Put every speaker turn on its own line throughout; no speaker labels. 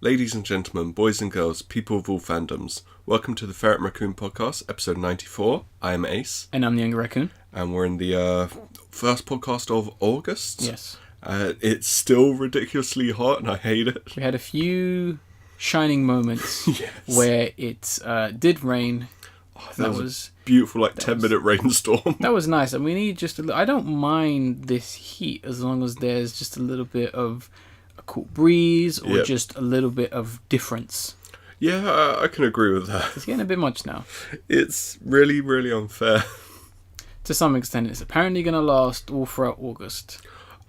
Ladies and gentlemen, boys and girls, people of all fandoms, welcome to the Ferret Raccoon podcast, episode 94. I am Ace.
And I'm the younger raccoon.
And we're in the first podcast of August.
Yes.
It's still ridiculously hot and I hate it.
We had a few shining moments where it did rain.
Oh, that was a beautiful, 10-minute rainstorm.
That was nice. And we need just I don't mind this heat as long as there's just a little bit of a cool breeze or just a little bit of difference.
Yeah, I can agree with that.
It's getting a bit much now.
It's really, really unfair.
To some extent, it's apparently going to last all throughout August.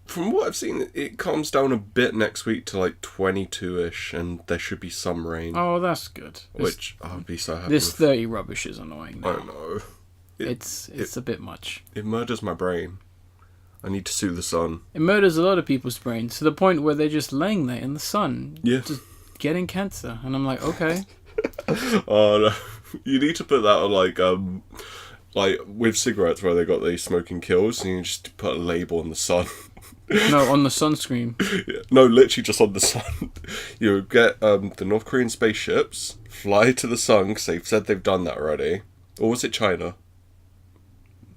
From what I've seen, it calms down a bit next week to 22-ish, and there should be some rain.
Oh, that's good.
Which I'll be so happy
This
with.
30 rubbish is annoying now.
I know.
It's a bit much.
It murders my brain. I need to sue the sun.
It murders a lot of people's brains to the point where they're just laying there in the sun.
Yeah.
Just getting cancer. And I'm like, okay.
Oh, no. You need to put that on, with cigarettes where they got the smoking kills, and you just put a label on the sun.
No, on the sunscreen.
No, literally just on the sun. You get the North Korean spaceships, fly to the sun, because they've said they've done that already. Or was it China?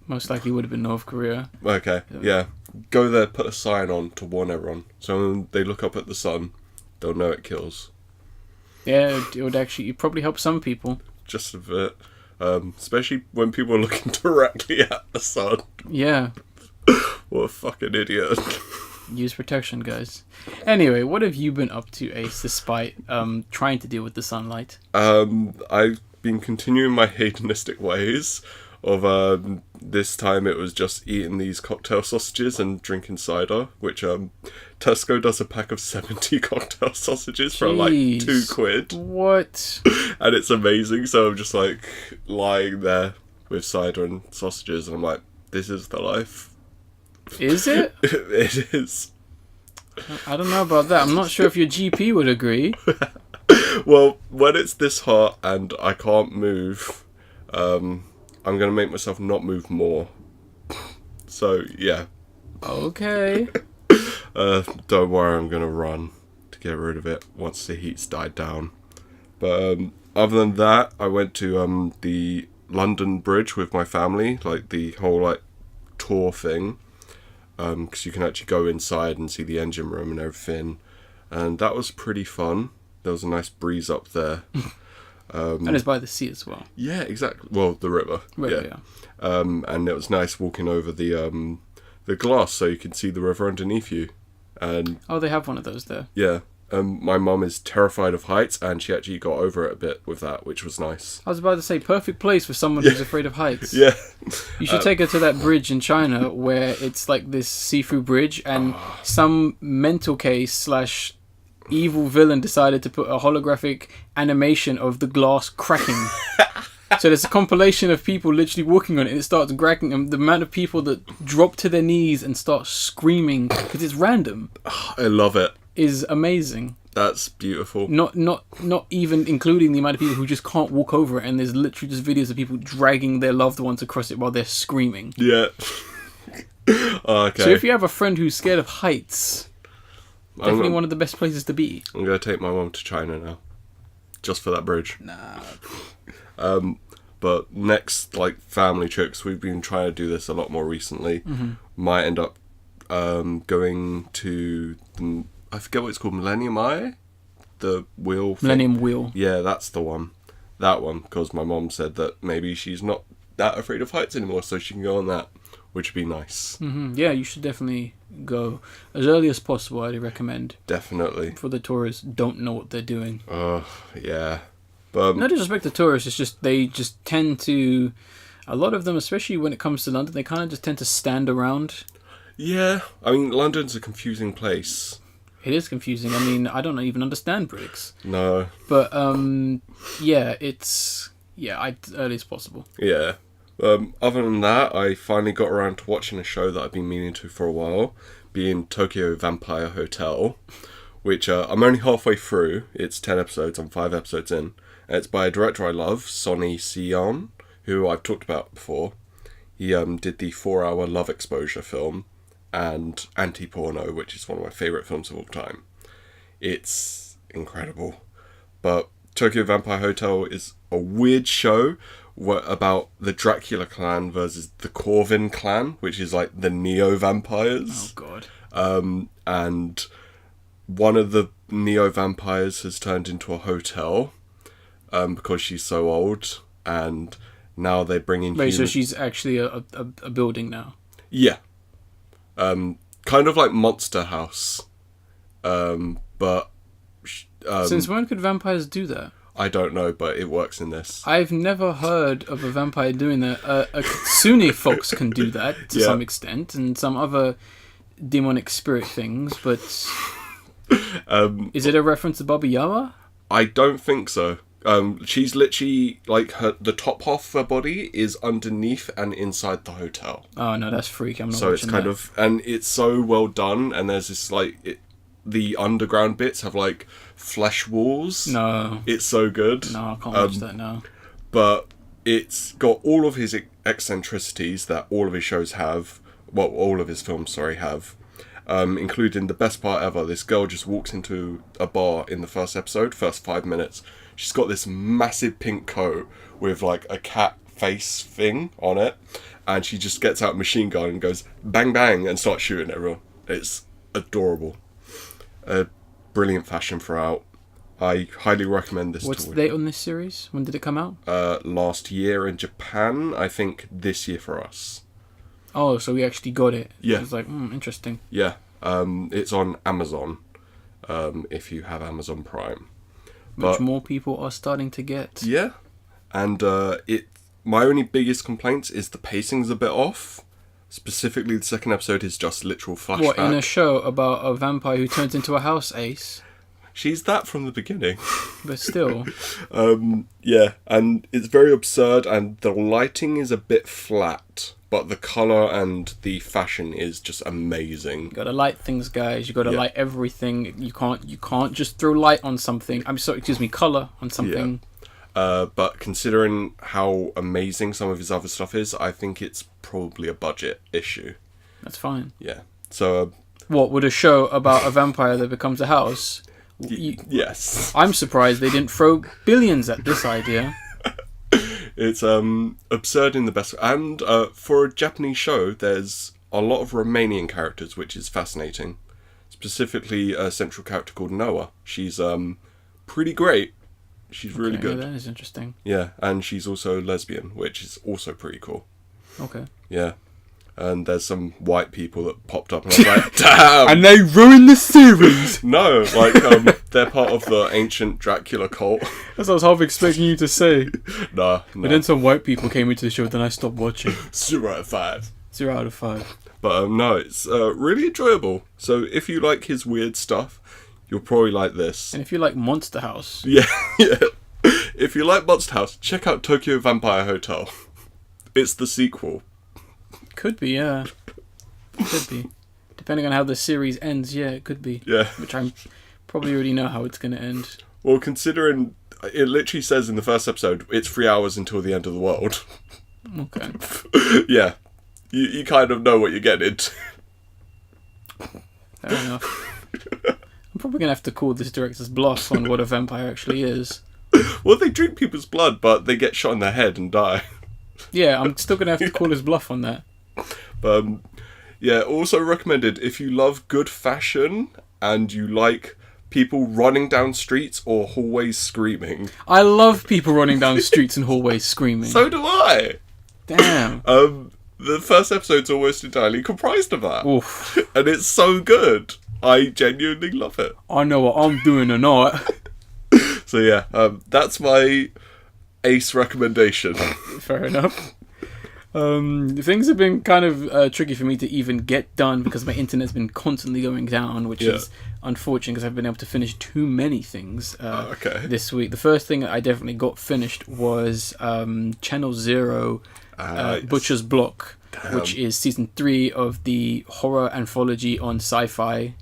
Most likely would have been North Korea.
Okay, yeah. Go there, put a sign on to warn everyone. So when they look up at the sun, they'll know it kills.
Yeah, it would actually probably help some people.
Just a bit. Especially when people are looking directly at the sun.
Yeah.
What a fucking idiot.
Use protection, guys. Anyway, what have you been up to, Ace, despite trying to deal with the sunlight?
I've been continuing my hedonistic ways of this time it was just eating these cocktail sausages and drinking cider, which Tesco does a pack of 70 cocktail sausages for £2.
What?
And it's amazing. So I'm just lying there with cider and sausages, and I'm like, this is the life.
Is it?
It is.
I don't know about that. I'm not sure if your GP would agree.
Well, when it's this hot and I can't move, I'm going to make myself not move more. So, yeah.
Okay.
Don't worry, I'm going to run to get rid of it once the heat's died down. But other than that, I went to the London Bridge with my family, the whole tour thing. Because you can actually go inside and see the engine room and everything. And that was pretty fun. There was a nice breeze up there.
And it's by the sea as well.
Yeah, exactly. Well, the river.
Yeah.
And it was nice walking over the glass so you can see the river underneath you. And
oh, they have one of those there.
yeah. My mum is terrified of heights, and she actually got over it a bit with that, which was nice.
I was about to say, perfect place for someone who's afraid of heights.
Yeah.
You should take her to that bridge in China where it's this see-through bridge, and some mental case / evil villain decided to put a holographic animation of the glass cracking. So there's a compilation of people literally walking on it, and it starts cracking, and the amount of people that drop to their knees and start screaming because it's random.
I love it.
Is amazing.
That's beautiful.
Not even including the amount of people who just can't walk over it, and there's literally just videos of people dragging their loved ones across it while they're screaming.
Yeah. Okay.
So if you have a friend who's scared of heights, definitely one of the best places to be.
I'm going to take my mum to China now. Just for that bridge.
Nah.
But next, family trips, we've been trying to do this a lot more recently. Mm-hmm. Might end up going to... I forget what it's called, Millennium Eye? The wheel thing?
Millennium Wheel.
Yeah, that's the one. That one, because my mom said that maybe she's not that afraid of heights anymore, so she can go on that, which would be nice.
Mm-hmm. Yeah, you should definitely go as early as possible, I'd recommend.
Definitely.
For the tourists don't know what they're doing.
Yeah. But
no disrespect to tourists, it's just they just tend to... A lot of them, especially when it comes to London, they kind of just tend to stand around.
Yeah. I mean, London's a confusing place.
It is confusing. I mean, I don't even understand bricks.
No.
But, yeah, it's... Yeah, as early as possible.
Yeah. Other than that, I finally got around to watching a show that I've been meaning to for a while, being Tokyo Vampire Hotel, which I'm only halfway through. It's 10 episodes. I'm 5 episodes in. And it's by a director I love, Sonny Sion, who I've talked about before. He did the 4-hour Love Exposure film and Anti-Porno, which is one of my favourite films of all time. It's incredible. But Tokyo Vampire Hotel is a weird show about the Dracula clan versus the Corvin clan, which is like the neo-vampires.
Oh, God.
And one of the neo-vampires has turned into a hotel because she's so old, and now they're bringing
Wait, so she's actually a building now?
Yeah. Kind of like Monster House. But...
Since when could vampires do that?
I don't know, but it works in this.
I've never heard of a vampire doing that. A Kitsune fox can do that to some extent, and some other demonic spirit things, but... is it a reference to Baba Yaga?
I don't think so. She's literally, like, the top half of her body is underneath and inside the hotel.
Oh, no, that's freaky. I'm not
so
watching
it's kind
that.
of... And it's so well done, and there's this, like... the underground bits have, like, flesh walls.
No.
It's so good.
No, I can't watch that now.
But it's got all of his eccentricities that all of his shows have. Well, all of his films, have. Including the best part ever. This girl just walks into a bar in the first 5 minutes. She's got this massive pink coat with, like, a cat face thing on it. And she just gets out a machine gun and goes bang, bang, and starts shooting everyone. It's adorable. Brilliant fashion throughout. I highly recommend this.
What's the date on this series? When did it come out?
Last year in Japan. I think this year for us.
Oh, so we actually got it.
Yeah.
I was like, interesting.
Yeah. It's on Amazon. If you have Amazon Prime.
Which more people are starting to get.
Yeah. And my only biggest complaint is the pacing's a bit off. Specifically, the second episode is just literal flashback.
What, in a show about a vampire who turns into a house ace?
She's that from the beginning.
But still.
Yeah, and it's very absurd, and the lighting is a bit flat, but the colour and the fashion is just amazing.
You gotta light things, guys. You gotta light everything. You can't just throw light on something. Colour on something.
Yeah. But considering how amazing some of his other stuff is, I think it's probably a budget issue.
That's fine.
Yeah. So...
what, would a show about a vampire that becomes a house?
Yes.
I'm surprised they didn't throw billions at this idea.
It's absurd in the best... And for a Japanese show, there's a lot of Romanian characters, which is fascinating. Specifically, a central character called Noah. She's pretty great. She's really good.
Yeah, that is interesting.
Yeah, and she's also lesbian, which is also pretty cool.
Okay.
Yeah. And there's some white people that popped up, and I was like, damn!
And they ruined the series!
No, like, they're part of the ancient Dracula cult.
That's what I was half expecting you to say.
No.
But then some white people came into the show, then I stopped watching.
0 out of 5.
0 out of 5.
But no, it's really enjoyable. So if you like his weird stuff, you'll probably like this.
And if you like Monster House...
Yeah. If you like Monster House, check out Tokyo Vampire Hotel. It's the sequel.
Could be, yeah. Could be. Depending on how the series ends, yeah, it could be.
Yeah.
Which I probably already know how it's going to end.
Well, considering it literally says in the first episode, it's 3 hours until the end of the world.
Okay.
Yeah. You kind of know what you're getting into.
Fair enough. I'm probably going to have to call this director's bluff on what a vampire actually is.
Well, they drink people's blood, but they get shot in the head and die.
Yeah, I'm still going to have to call his bluff on that.
Yeah, also recommended if you love good fashion and you like people running down streets or hallways screaming.
I love people running down streets and hallways screaming.
So do I.
Damn.
The first episode's almost entirely comprised of that.
Oof.
And it's so good. I genuinely love it.
I know what I'm doing or not.
So yeah, that's my Ace recommendation.
Fair enough. Things have been kind of tricky for me to even get done because my internet's been constantly going down, which is unfortunate because I've been able to finish too many things this week. The first thing I definitely got finished was Channel Zero Butcher's Block, which is season 3 of the horror anthology on Sci-Fi.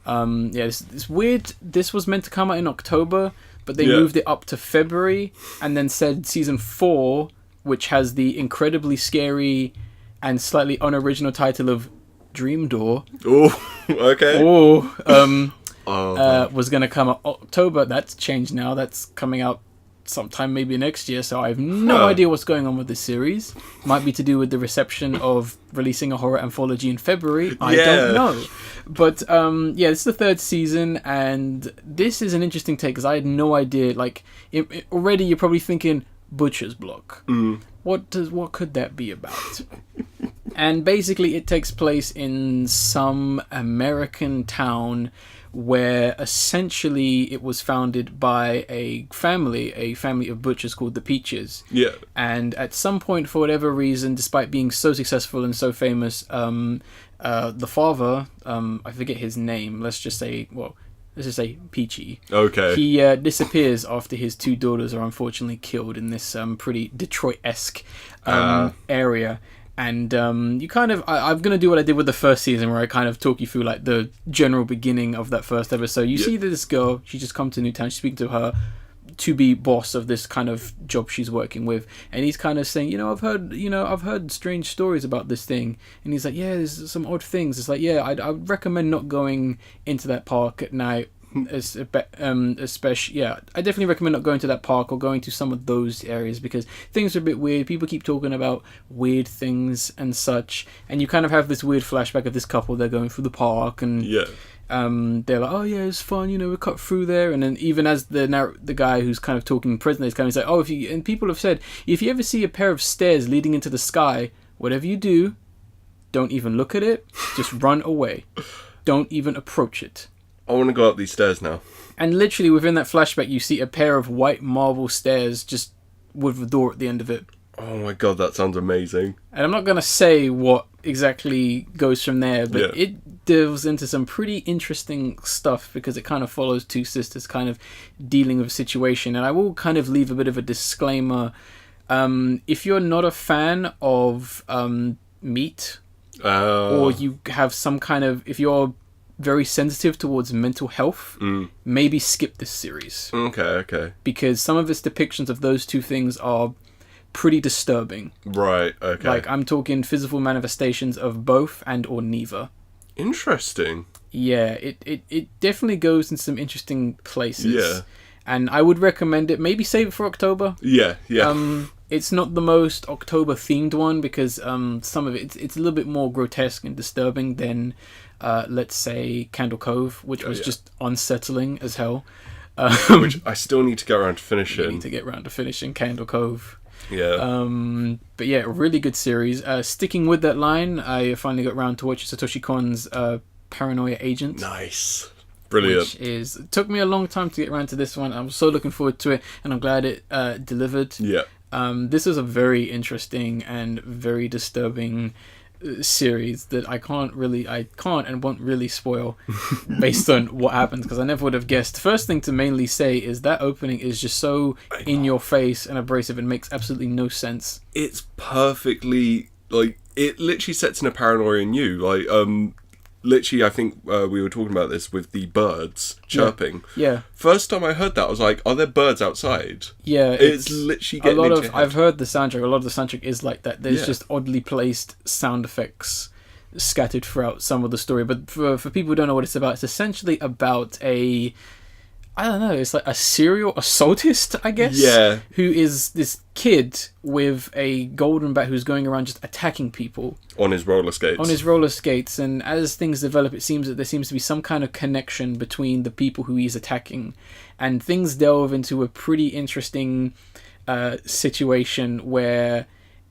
It's weird. This was meant to come out in October, but they moved it up to February and then said season 4, which has the incredibly scary and slightly unoriginal title of Dream Door.
Oh, okay.
was going to come out October. That's changed now. That's coming out sometime maybe next year. So I have no idea what's going on with this series. Might be to do with the reception of releasing a horror anthology in February. I don't know. But yeah, this is the third season, and this is an interesting take because I had no idea. Like already, you're probably thinking Butcher's Block. What could that be about? And basically, it takes place in some American town where essentially it was founded by a family of butchers called the Peaches. Yeah. And at some point, for whatever reason, despite being so successful and so famous, the father, I forget his name, let's just say Peachy. Okay. He disappears after his two daughters are unfortunately killed in this pretty Detroit-esque area. And you kind of, I'm going to do what I did with the first season, where I kind of talk you through like the general beginning of that first episode. You see this girl, she just come to Newtown, she's speaking to her to-be boss of this kind of job she's working with, and he's kind of saying, I've heard strange stories about this thing, and he's like, yeah, there's some odd things. It's like, yeah, I'd recommend not going into that park at night. Especially, I definitely recommend not going to that park or going to some of those areas because things are a bit weird. People keep talking about weird things and such, and you kind of have this weird flashback of this couple. They're going through the park, and they're like, oh yeah, it's fun, we cut through there. And then even as the guy who's kind of talking prisoner is kind of like, oh, and people have said, if you ever see a pair of stairs leading into the sky, whatever you do, don't even look at it, just run away, don't even approach it.
I want to go up these stairs now.
And literally within that flashback, you see a pair of white marble stairs just with a door at the end of it.
Oh my god, that sounds amazing.
And I'm not going to say what exactly goes from there, but it delves into some pretty interesting stuff because it kind of follows two sisters kind of dealing with a situation. And I will kind of leave a bit of a disclaimer. If you're not a fan of meat, or you have some kind of... If you're very sensitive towards mental health, maybe skip this series. Okay. Because some of its depictions of those two things are pretty disturbing. Right, okay. Like, I'm talking physical manifestations of both and or neither.
Interesting.
Yeah, it definitely goes in some interesting places. Yeah. And I would recommend it. Maybe save it for October. Yeah. It's not the most October-themed one because some of it's a little bit more grotesque and disturbing than... let's say Candle Cove, which was just unsettling as hell.
Which I still need to get around to finishing.
You need to get around to finishing Candle Cove. Yeah. But yeah, really good series. Sticking with that line, I finally got around to watching Satoshi Kon's Paranoia Agent.
Nice. Brilliant.
It took me a long time to get around to this one. I'm so looking forward to it, and I'm glad it delivered. Yeah. This is a very interesting and very disturbing series that I can't and won't really spoil based on what happens because I never would have guessed. The first thing to mainly say is that opening is just so in your face and abrasive and makes absolutely no sense.
It's perfectly it literally sets in a paranoia in you. Literally, I think we were talking about this with the birds chirping. Yeah. First time I heard that, I was like, "Are there birds outside?" Yeah. It's literally getting into your head.
I've heard the soundtrack. A lot of the soundtrack is like that. There's just oddly placed sound effects scattered throughout some of the story. But for people who don't know what it's about, it's essentially about it's like a serial assaultist, I guess. Yeah. Who is this kid with a golden bat who's going around just attacking people.
On his roller skates.
And as things develop, it seems that there seems to be some kind of connection between the people who he's attacking. And things delve into a pretty interesting situation where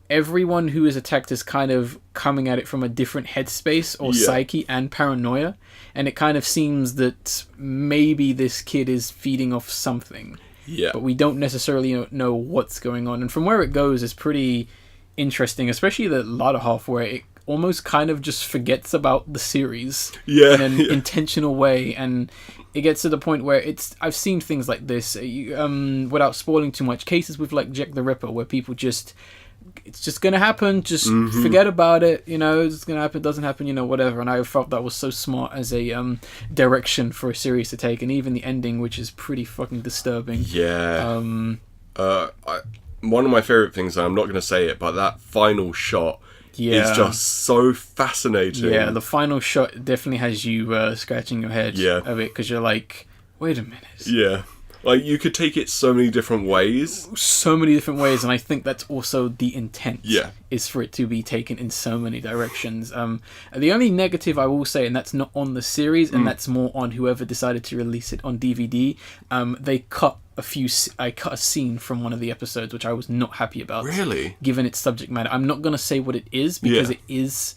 everyone who is attacked is kind of coming at it from a different headspace or psyche and paranoia. And it kind of seems that maybe this kid is feeding off something. Yeah. But we don't necessarily know what's going on. And from where it goes is pretty interesting, especially the latter half where it almost kind of just forgets about the series in an intentional way. And it gets to the point where I've seen things like this, without spoiling too much, cases with like Jack the Ripper where people just... It's just gonna happen, just forget about it, it's gonna happen, doesn't happen, whatever. And I felt that was so smart as a direction for a series to take, and even the ending, which is pretty fucking disturbing. One
of my favourite things, and I'm not gonna say it, but that final shot
Yeah.
is just so fascinating.
Yeah, the final shot definitely has you scratching your head of it, because you're like, wait a minute.
Yeah. Like, you could take it so many different ways.
So many different ways, and I think that's also the intent.
Yeah.
Is for it to be taken in so many directions. The only negative I will say, and that's not on the series, and that's more on whoever decided to release it on DVD, they cut I cut a scene from one of the episodes, which I was not happy about.
Really?
Given its subject matter. I'm not going to say what it is, because it is...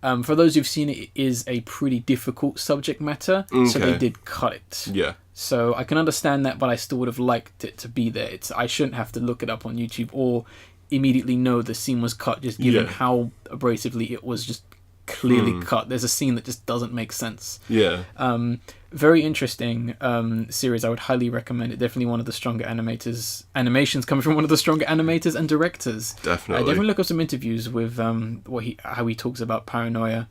for those who've seen it, it is a pretty difficult subject matter, so they did cut it.
Yeah.
So I can understand that, but I still would have liked it to be there. I shouldn't have to look it up on YouTube or immediately know the scene was cut, just given how abrasively it was just clearly cut. There's a scene that just doesn't make sense.
Yeah.
Very interesting series. I would highly recommend it. Definitely one of the stronger animations coming from one of the stronger animators and directors.
Definitely.
Definitely look up some interviews with how he talks about Paranoia.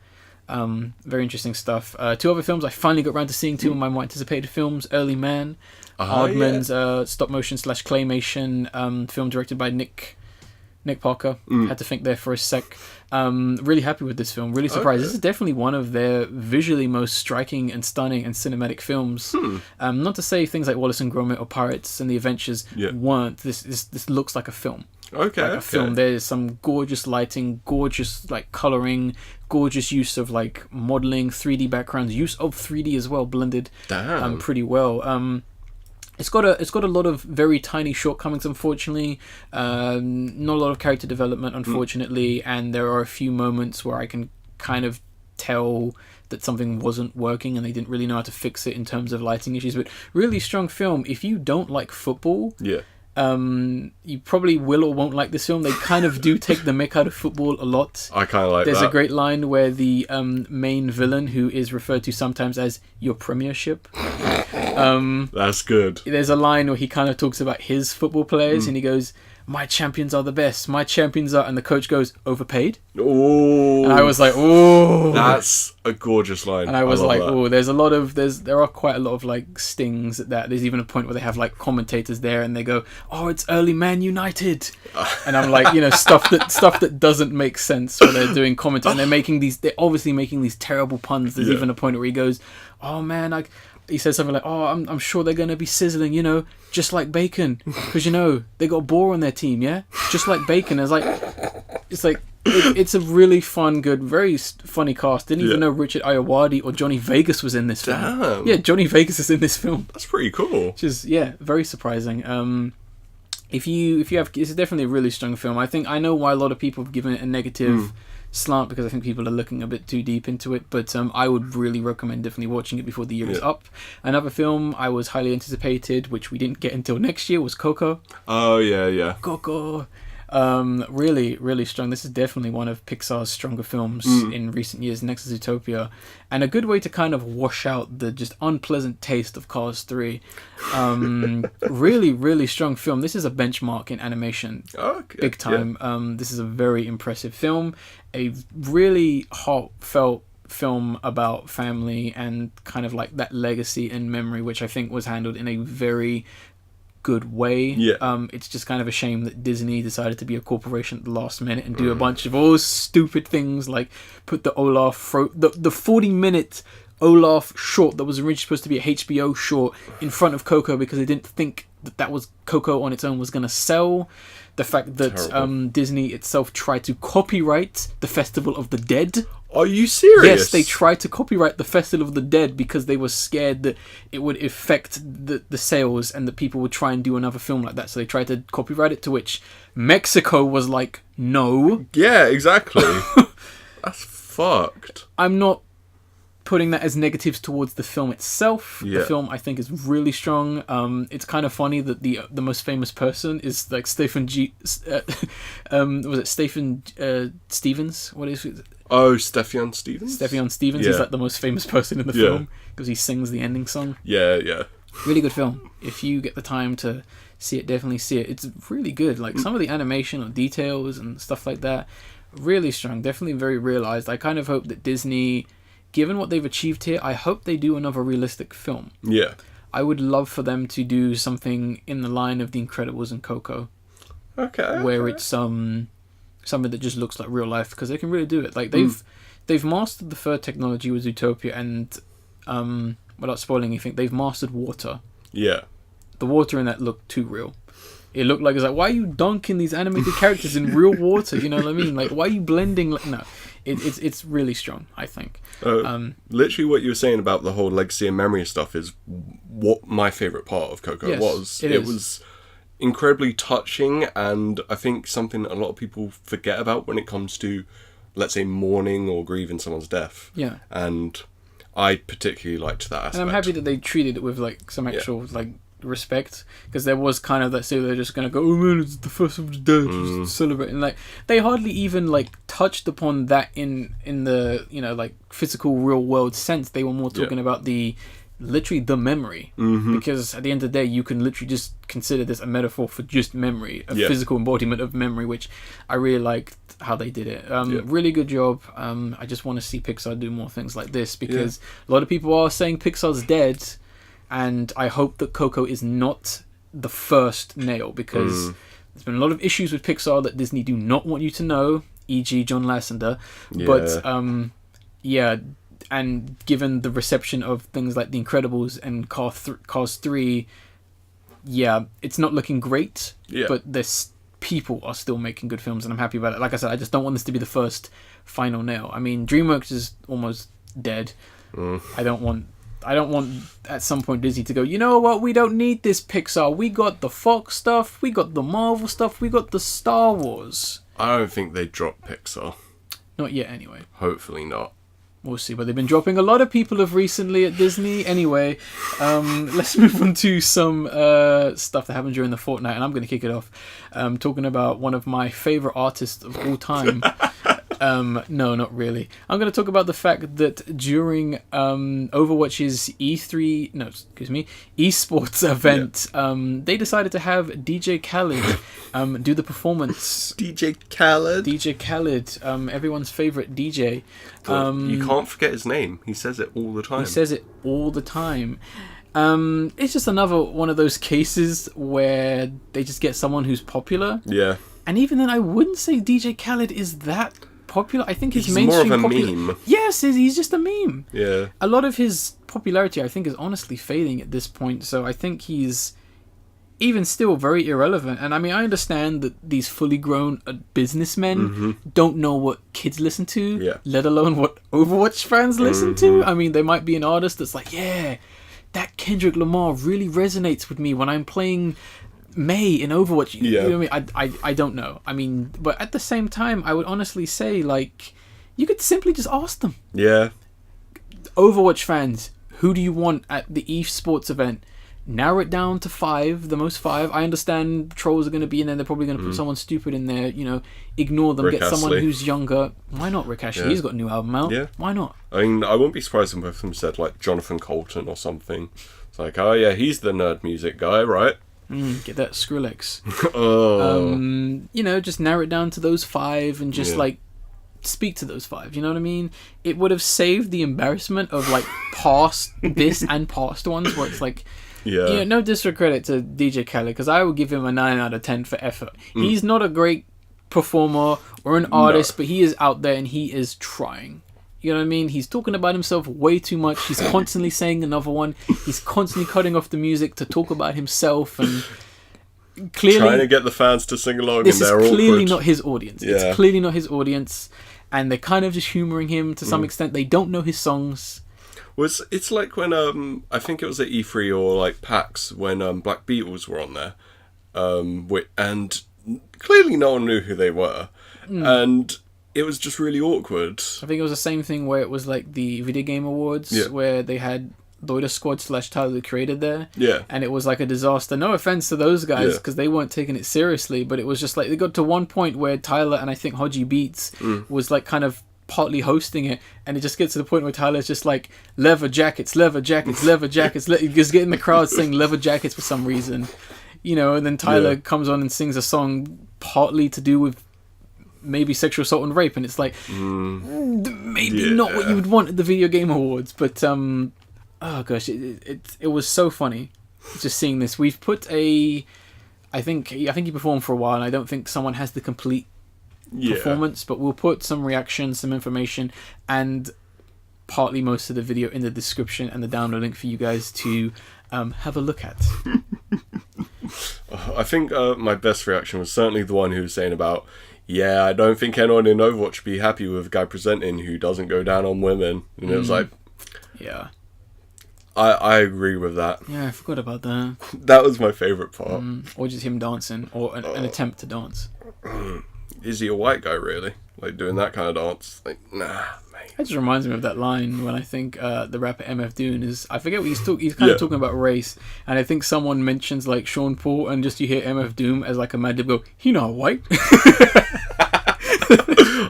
Very interesting stuff. Two other films I finally got around to seeing, two of my more anticipated films. Early Man, Aardman's stop motion / claymation film directed by Nick Parker. Had to think there for a sec. Really happy with this film. Really surprised. This is definitely one of their visually most striking and stunning and cinematic films. Not to say things like Wallace and Gromit or Pirates and the Adventures weren't. This looks like a film.
Okay.
Like a film. There's some gorgeous lighting, gorgeous like coloring, gorgeous use of like modeling, 3D backgrounds, use of 3D as well, blended pretty well. It's got a lot of very tiny shortcomings, unfortunately. Not a lot of character development, unfortunately, and there are a few moments where I can kind of tell that something wasn't working and they didn't really know how to fix it in terms of lighting issues. But really strong film. If you don't like football, you probably will or won't like this film. They kind of do take the mick out of football a lot.
I kind of like
There's
that.
a great line where the main villain, who is referred to sometimes as your premiership,
that's good.
there's a line where he kind of talks about his football players and he goes, my champions are the best, my champions are, and the coach goes, overpaid.
Oh,
and I was like, oh,
that's a gorgeous line.
and I was like,
that.
oh, there are quite a lot of like stings at that. There's even a point where they have like commentators there and they go, oh, it's early Man United, and I'm like, stuff that doesn't make sense when they're doing commentary, and they're obviously making these terrible puns. There's even a point where he goes, oh man, he says something like, oh, I'm sure they're going to be sizzling, just like bacon. Because, they got Boar on their team, yeah? Just like bacon. It's a really fun, good, very funny cast. Didn't even know Richard Ayoade or Johnny Vegas was in this film.
Damn.
Yeah, Johnny Vegas is in this film.
That's pretty cool.
Which is, very surprising. If you have, it's definitely a really strong film. I know why a lot of people have given it a negative slant, because I think people are looking a bit too deep into it, but I would really recommend definitely watching it before the year is up. Another film I was highly anticipated, which we didn't get until next year, was Coco.
Oh yeah.
Coco. Really, really strong. This is definitely one of Pixar's stronger films in recent years, next to Zootopia, and a good way to kind of wash out the just unpleasant taste of Cars 3. Really, really strong film. This is a benchmark in animation, big time. This is a very impressive film, a really heartfelt film about family and kind of like that legacy and memory, which I think was handled in a very good way. It's just kind of a shame that Disney decided to be a corporation at the last minute and do a bunch of all stupid things, like put the Olaf the 40-minute Olaf short that was originally supposed to be a HBO short in front of Coco, because they didn't think that was Coco on its own was going to sell. The fact that Disney itself tried to copyright the Festival of the Dead.
Are you serious?
Yes, they tried to copyright the Festival of the Dead because they were scared that it would affect the sales and that people would try and do another film like that. So they tried to copyright it, to which Mexico was like, no.
Yeah, exactly. That's fucked.
I'm not putting that as negatives towards the film itself. The film, I think, is really strong. It's kind of funny that the most famous person is like Stephen was it Stephen Stevens? What is it?
Oh, Stephen Stevens?
Stephen Stevens is like the most famous person in the film because he sings the ending song.
Yeah.
Really good film. If you get the time to see it, definitely see it. It's really good. Like some of the animation or details and stuff like that, really strong. Definitely very realized. I kind of hope that Disney, given what they've achieved here, I hope they do another realistic film. Yeah. I would love for them to do something in the line of The Incredibles and Coco. Okay. Where it's something that just looks like real life, because they can really do it. Like they've mastered the third technology with Zootopia, and without spoiling anything, they've mastered water.
Yeah.
The water in that looked too real. It looked like, it's like, why are you dunking these animated characters in real water? You know what I mean? Like, why are you blending? Like, no, it's really strong, I think.
Literally what you were saying about the whole legacy and memory stuff is what my favourite part of Coco was. It was incredibly touching, and I think something a lot of people forget about when it comes to, let's say, mourning or grieving someone's death.
Yeah.
And I particularly liked that aspect.
And I'm happy that they treated it with, like, some actual, like, respect, because there was kind of that, so they're just gonna go, oh man, it's the first of the dead, just celebrating. Like, they hardly even, like, touched upon that in the, you know, like, physical real world sense. They were more talking about literally the memory, because at the end of the day, you can literally just consider this a metaphor for just memory, a physical embodiment of memory, which I really liked how they did it. Really good job. I just want to see Pixar do more things like this, because a lot of people are saying Pixar's dead, and I hope that Coco is not the first nail, because there's been a lot of issues with Pixar that Disney do not want you to know, e.g. John Lasseter. But and given the reception of things like The Incredibles and Cars 3, it's not looking great, but this people are still making good films, and I'm happy about it. Like I said, I just don't want this to be the first final nail. I mean, DreamWorks is almost dead. I don't want at some point Disney to go, you know what, we don't need this Pixar. We got the Fox stuff, we got the Marvel stuff, we got the Star Wars.
I don't think they dropped Pixar.
Not yet, anyway.
Hopefully not.
We'll see, but they've been dropping a lot of people of recently at Disney. Anyway, let's move on to some stuff that happened during the Fortnite, and I'm going to kick it off talking about one of my favourite artists of all time. No, not really. I'm going to talk about the fact that during Overwatch's Esports event, they decided to have DJ Khaled do the performance.
DJ Khaled,
everyone's favourite DJ.
You can't forget his name. He says it all the time. It's just another one of those cases where they just get someone who's popular. Yeah. And even then, I wouldn't say DJ Khaled is that popular. I think he's mainstream more of a meme.
Yes, he's just a meme.
Yeah.
A lot of his popularity, I think, is honestly fading at this point. So I think he's even still very irrelevant. And I mean, I understand that these fully grown businessmen don't know what kids listen to, let alone what Overwatch fans listen to. I mean, they might be an artist that's like, yeah, that Kendrick Lamar really resonates with me when I'm playing May in Overwatch. You know what I mean? I don't know. I mean, but at the same time, I would honestly say, like, you could simply just ask them. Yeah. Overwatch fans, who do you want at the esports event? Narrow it down to 5, the most 5. I understand trolls are going to be in there. They're probably going to put someone stupid in there. You know, ignore them. Rick get someone Astley. Who's younger. Why not Rick Astley? He's got a new album out. Yeah. Why not?
I mean, I wouldn't be surprised if both of them said, like, Jonathan Colton or something. It's like, oh yeah, he's the nerd music guy, right?
Get that Skrillex.
Oh.
You know, just narrow it down to those 5 and just like speak to those 5. You know what I mean? It would have saved the embarrassment of like past this and past ones where it's like, you know, no discredit to DJ Khaled, because I would give him a 9 out of 10 for effort. He's not a great performer or an artist, but he is out there and he is trying. You know what I mean? He's talking about himself way too much. He's constantly saying another one. He's constantly cutting off the music to talk about himself, and clearly
trying to get the fans to sing along.
This
is
clearly not his audience. It's clearly not his audience, and they're kind of just humouring him to some extent. They don't know his songs.
Well, it's like when I think it was at E3 or like PAX when Black Beatles were on there, and clearly no one knew who they were, and it was just really awkward.
I think it was the same thing where it was like the Video Game Awards where they had Loiter Squad / Tyler the Creator there. Yeah. And it was like a disaster. No offense to those guys because they weren't taking it seriously, but it was just like they got to one point where Tyler and I think Hodgie Beats was like kind of partly hosting it, and it just gets to the point where Tyler's just like leather jackets, just getting the crowd saying leather jackets for some reason, you know, and then Tyler comes on and sings a song partly to do with maybe sexual assault and rape, and it's like maybe not what you would want at the Video Game Awards, but oh gosh, it was so funny just seeing this. We've put I think he performed for a while, and I don't think someone has the complete performance, but we'll put some reactions, some information, and partly most of the video in the description and the download link for you guys to have a look at.
I think my best reaction was certainly the one who was saying about, yeah, I don't think anyone in Overwatch would be happy with a guy presenting who doesn't go down on women. And it was like...
Yeah.
I agree with that.
Yeah, I forgot about that.
That was my favourite part.
Or just him dancing, or an attempt to dance.
Is he a white guy, really? Like, doing that kind of dance? Like, nah, mate.
That just reminds me of that line when I think the rapper MF Doom is... I forget what he's kind of talking about race, and I think someone mentions, like, Sean Paul, and just you hear MF Doom as, like, a mad dib go, he not white.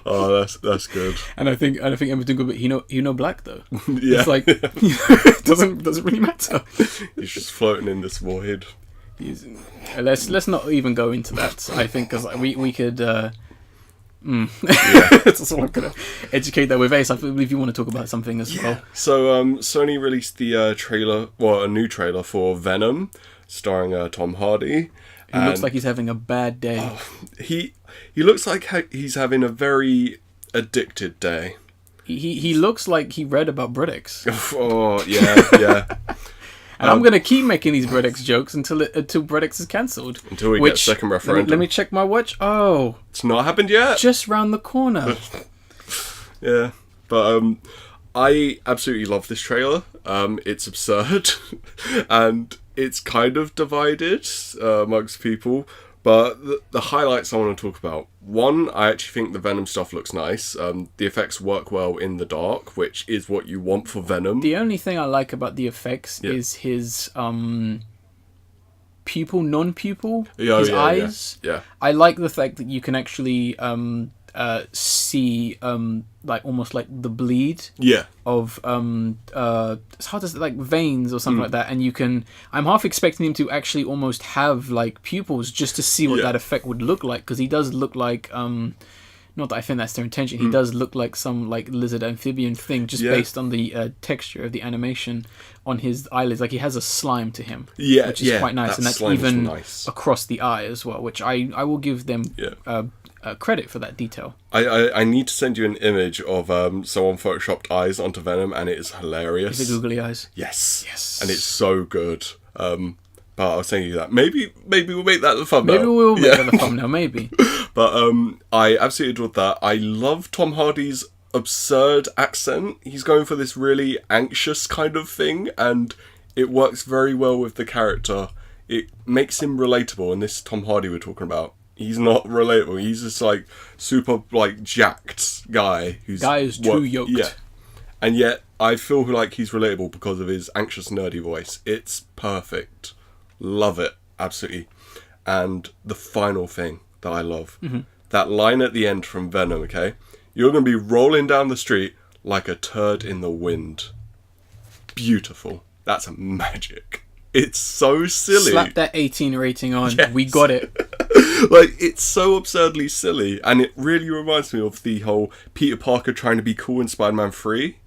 Oh, that's good.
And I think MF Doom go, but he no black, though.
Yeah.
It's like, it doesn't really matter.
He's just floating in this void.
Let's not even go into that, I think, because we could...
Yeah.
That's all I'm going to educate that with. Ace, I believe you want to talk about something as well.
So, Sony released the trailer, well, a new trailer for Venom, starring Tom Hardy.
He looks like he's having a bad day.
He looks like he's having a very addicted day.
He looks like he read about Brits.
Oh, yeah.
And I'm going to keep making these Brits jokes until Brits is cancelled.
Until we get second referendum.
Let me check my watch. Oh.
It's not happened yet.
Just round the corner.
Yeah. But I absolutely love this trailer. It's absurd. And it's kind of divided amongst people. But the highlights I want to talk about. One, I actually think the Venom stuff looks nice. The effects work well in the dark, which is what you want for Venom.
The only thing I like about the effects is his pupil, non-pupil, his eyes.
Yeah.
I like the fact that you can actually see like almost like the bleed of it's hard to say, like veins or something like that, and you can... I'm half expecting him to actually almost have like pupils just to see what that effect would look like, because he does look like not that I think that's their intention, he does look like some like lizard amphibian thing just based on the texture of the animation on his eyelids. Like he has a slime to him, which is quite nice, and that's even across the eye as well, which I will give them credit for that detail.
I need to send you an image of someone photoshopped eyes onto Venom, and it is hilarious.
Is it googly eyes?
Yes. And it's so good. But I was saying that maybe we'll make that the thumbnail.
Maybe we'll make that the thumbnail, maybe.
But I absolutely adored that. I love Tom Hardy's absurd accent. He's going for this really anxious kind of thing, and it works very well with the character. It makes him relatable, and this Tom Hardy we're talking about. He's not relatable. He's just like super like jacked guy who's
too yoked.
Yeah. And yet I feel like he's relatable because of his anxious nerdy voice. It's perfect. Love it. Absolutely. And the final thing that I love. That line at the end from Venom, okay? You're going to be rolling down the street like a turd in the wind. Beautiful. That's magic. It's so silly.
Slap that 18 rating on. Yes. We got it.
Like, it's so absurdly silly, and it really reminds me of the whole Peter Parker trying to be cool in Spider-Man 3,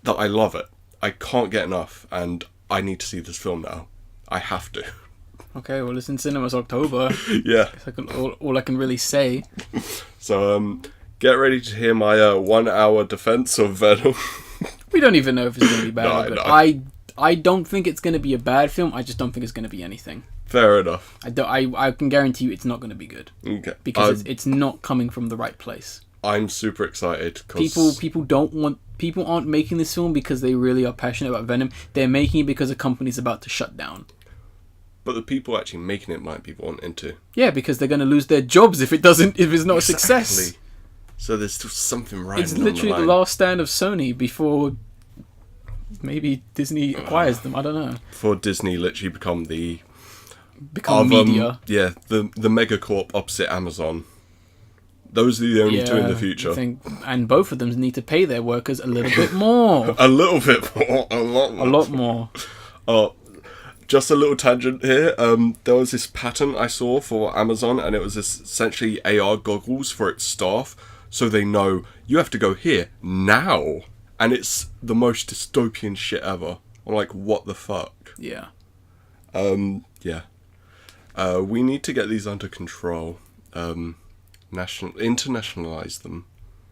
that I love it. I can't get enough, and I need to see this film now. I have to.
Okay, well, it's in cinemas October.
Yeah.
All I can really say.
So, get ready to hear my 1 hour defense of Venom.
We don't even know if it's going to be bad,
No,
but I don't think it's going to be a bad film. I just don't think it's going to be anything.
Fair enough.
I can guarantee you it's not going to be good.
Okay.
Because it's not coming from the right place.
I'm super excited. Cause...
People aren't making this film because they really are passionate about Venom. They're making it because a company's about to shut down.
But the people actually making it might be wanting to.
Yeah, because they're going to lose their jobs if it's not a success.
So there's still something right.
It's literally the last stand of Sony before maybe Disney acquires them. I don't know.
Before Disney literally become
media.
Yeah, the megacorp opposite Amazon. Those are the only two in the future.
And both of them need to pay their workers a little bit more.
A little bit more. A lot more.
A lot more.
Just a little tangent here. There was this patent I saw for Amazon, and it was essentially AR goggles for its staff, so they know you have to go here now. And it's the most dystopian shit ever. I'm like, what the fuck?
Yeah.
Yeah. We need to get these under control. internationalize them.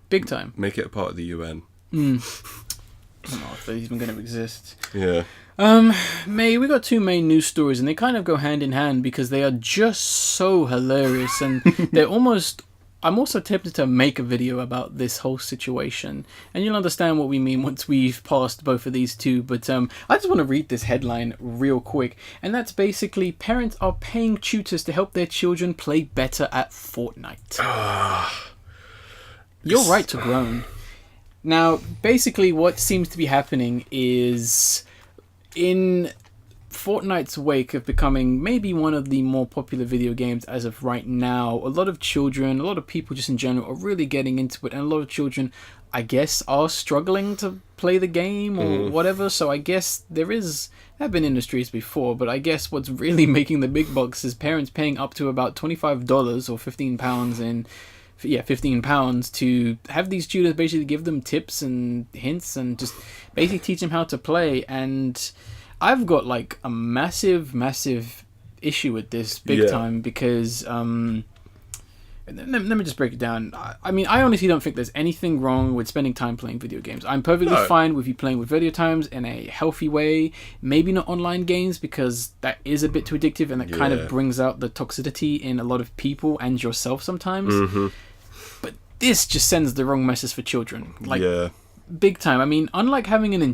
Big time.
Make it a part of the UN.
I don't know if they're even going to exist.
Yeah.
We got two main news stories, and they kind of go hand in hand because they are just so hilarious, and they're almost... I'm also tempted to make a video about this whole situation, and you'll understand what we mean once we've passed both of these two, but I just want to read this headline real quick, and that's basically, parents are paying tutors to help their children play better at Fortnite. You're right to groan. Now, basically what seems to be happening is, in Fortnite's wake of becoming maybe one of the more popular video games as of right now, a lot of children, a lot of people just in general are really getting into it, and a lot of children, I guess, are struggling to play the game or whatever. So I guess there have been industries before, but I guess what's really making the big bucks is parents paying up to about $25 or £15 £15 to have these tutors basically give them tips and hints and just basically teach them how to play. And I've got like a massive issue with this big time because let me just break it down. I mean, I honestly don't think there's anything wrong with spending time playing video games. I'm perfectly fine with you playing with video times in a healthy way. Maybe not online games, because that is a bit too addictive, and that kind of brings out the toxicity in a lot of people and yourself sometimes. But this just sends the wrong message for children. Like, big time. I mean, unlike having a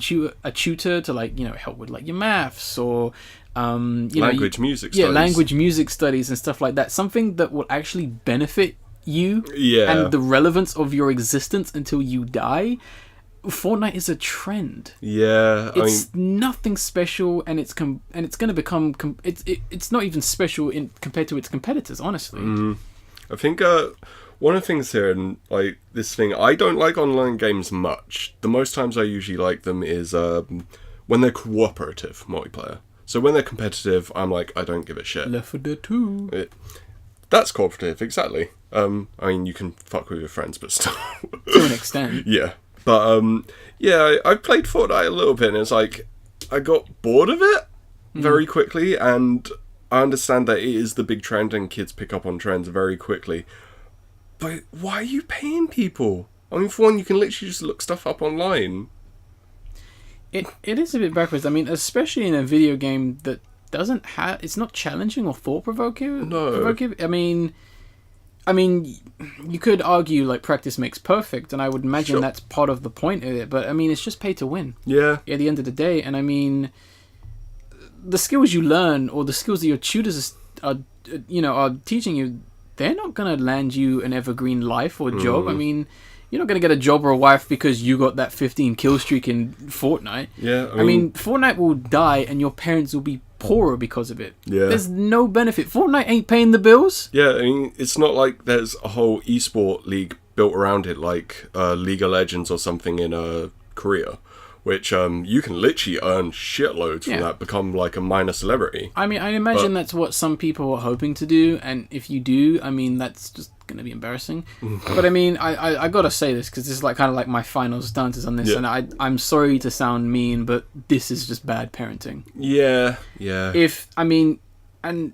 tutor to, like, you know, help with like your maths or language music studies and stuff like that, something that will actually benefit you and the relevance of your existence until you die. Fortnite is a trend. It's nothing special, and it's going to become it's not even special compared to its competitors, honestly.
I think one of the things here, and like this thing, I don't like online games much. The most times I usually like them is when they're cooperative multiplayer. So when they're competitive, I'm like, I don't give a shit.
Left 4 Dead 2.
That's cooperative, exactly. I mean, you can fuck with your friends, but still.
To an extent.
Yeah. But, I played Fortnite a little bit, and it's like, I got bored of it very quickly, and I understand that it is the big trend, and kids pick up on trends very quickly. But why are you paying people? I mean, for one, you can literally just look stuff up online.
It is a bit backwards. I mean, especially in a video game that doesn't have... It's not challenging or thought-provoking.
No.
I mean, you could argue, like, practice makes perfect, and I would imagine that's part of the point of it. But, I mean, it's just pay to win.
Yeah.
At the end of the day. And, I mean, the skills you learn, or the skills that your tutors are teaching you, they're not going to land you an evergreen life or job. I mean, you're not going to get a job or a wife because you got that 15 kill streak in Fortnite.
Yeah,
I mean, Fortnite will die and your parents will be poorer because of it.
Yeah.
There's no benefit. Fortnite ain't paying the bills.
Yeah, I mean, it's not like there's a whole esport league built around it, like League of Legends or something in Korea, which you can literally earn shitloads from that, become like a minor celebrity.
I mean, I imagine that's what some people are hoping to do, and if you do, I mean, that's just going to be embarrassing. But I mean, I got to say this, because this is like kind of like my final stances on this, and I'm sorry to sound mean, but this is just bad parenting. Yeah. And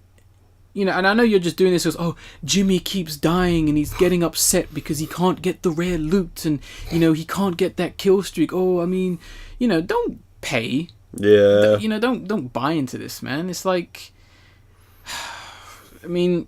I know you're just doing this because, oh, Jimmy keeps dying and he's getting upset because he can't get the rare loot and, he can't get that kill streak. Oh, I mean, don't pay.
Yeah.
Don't buy into this, man. It's like, I mean,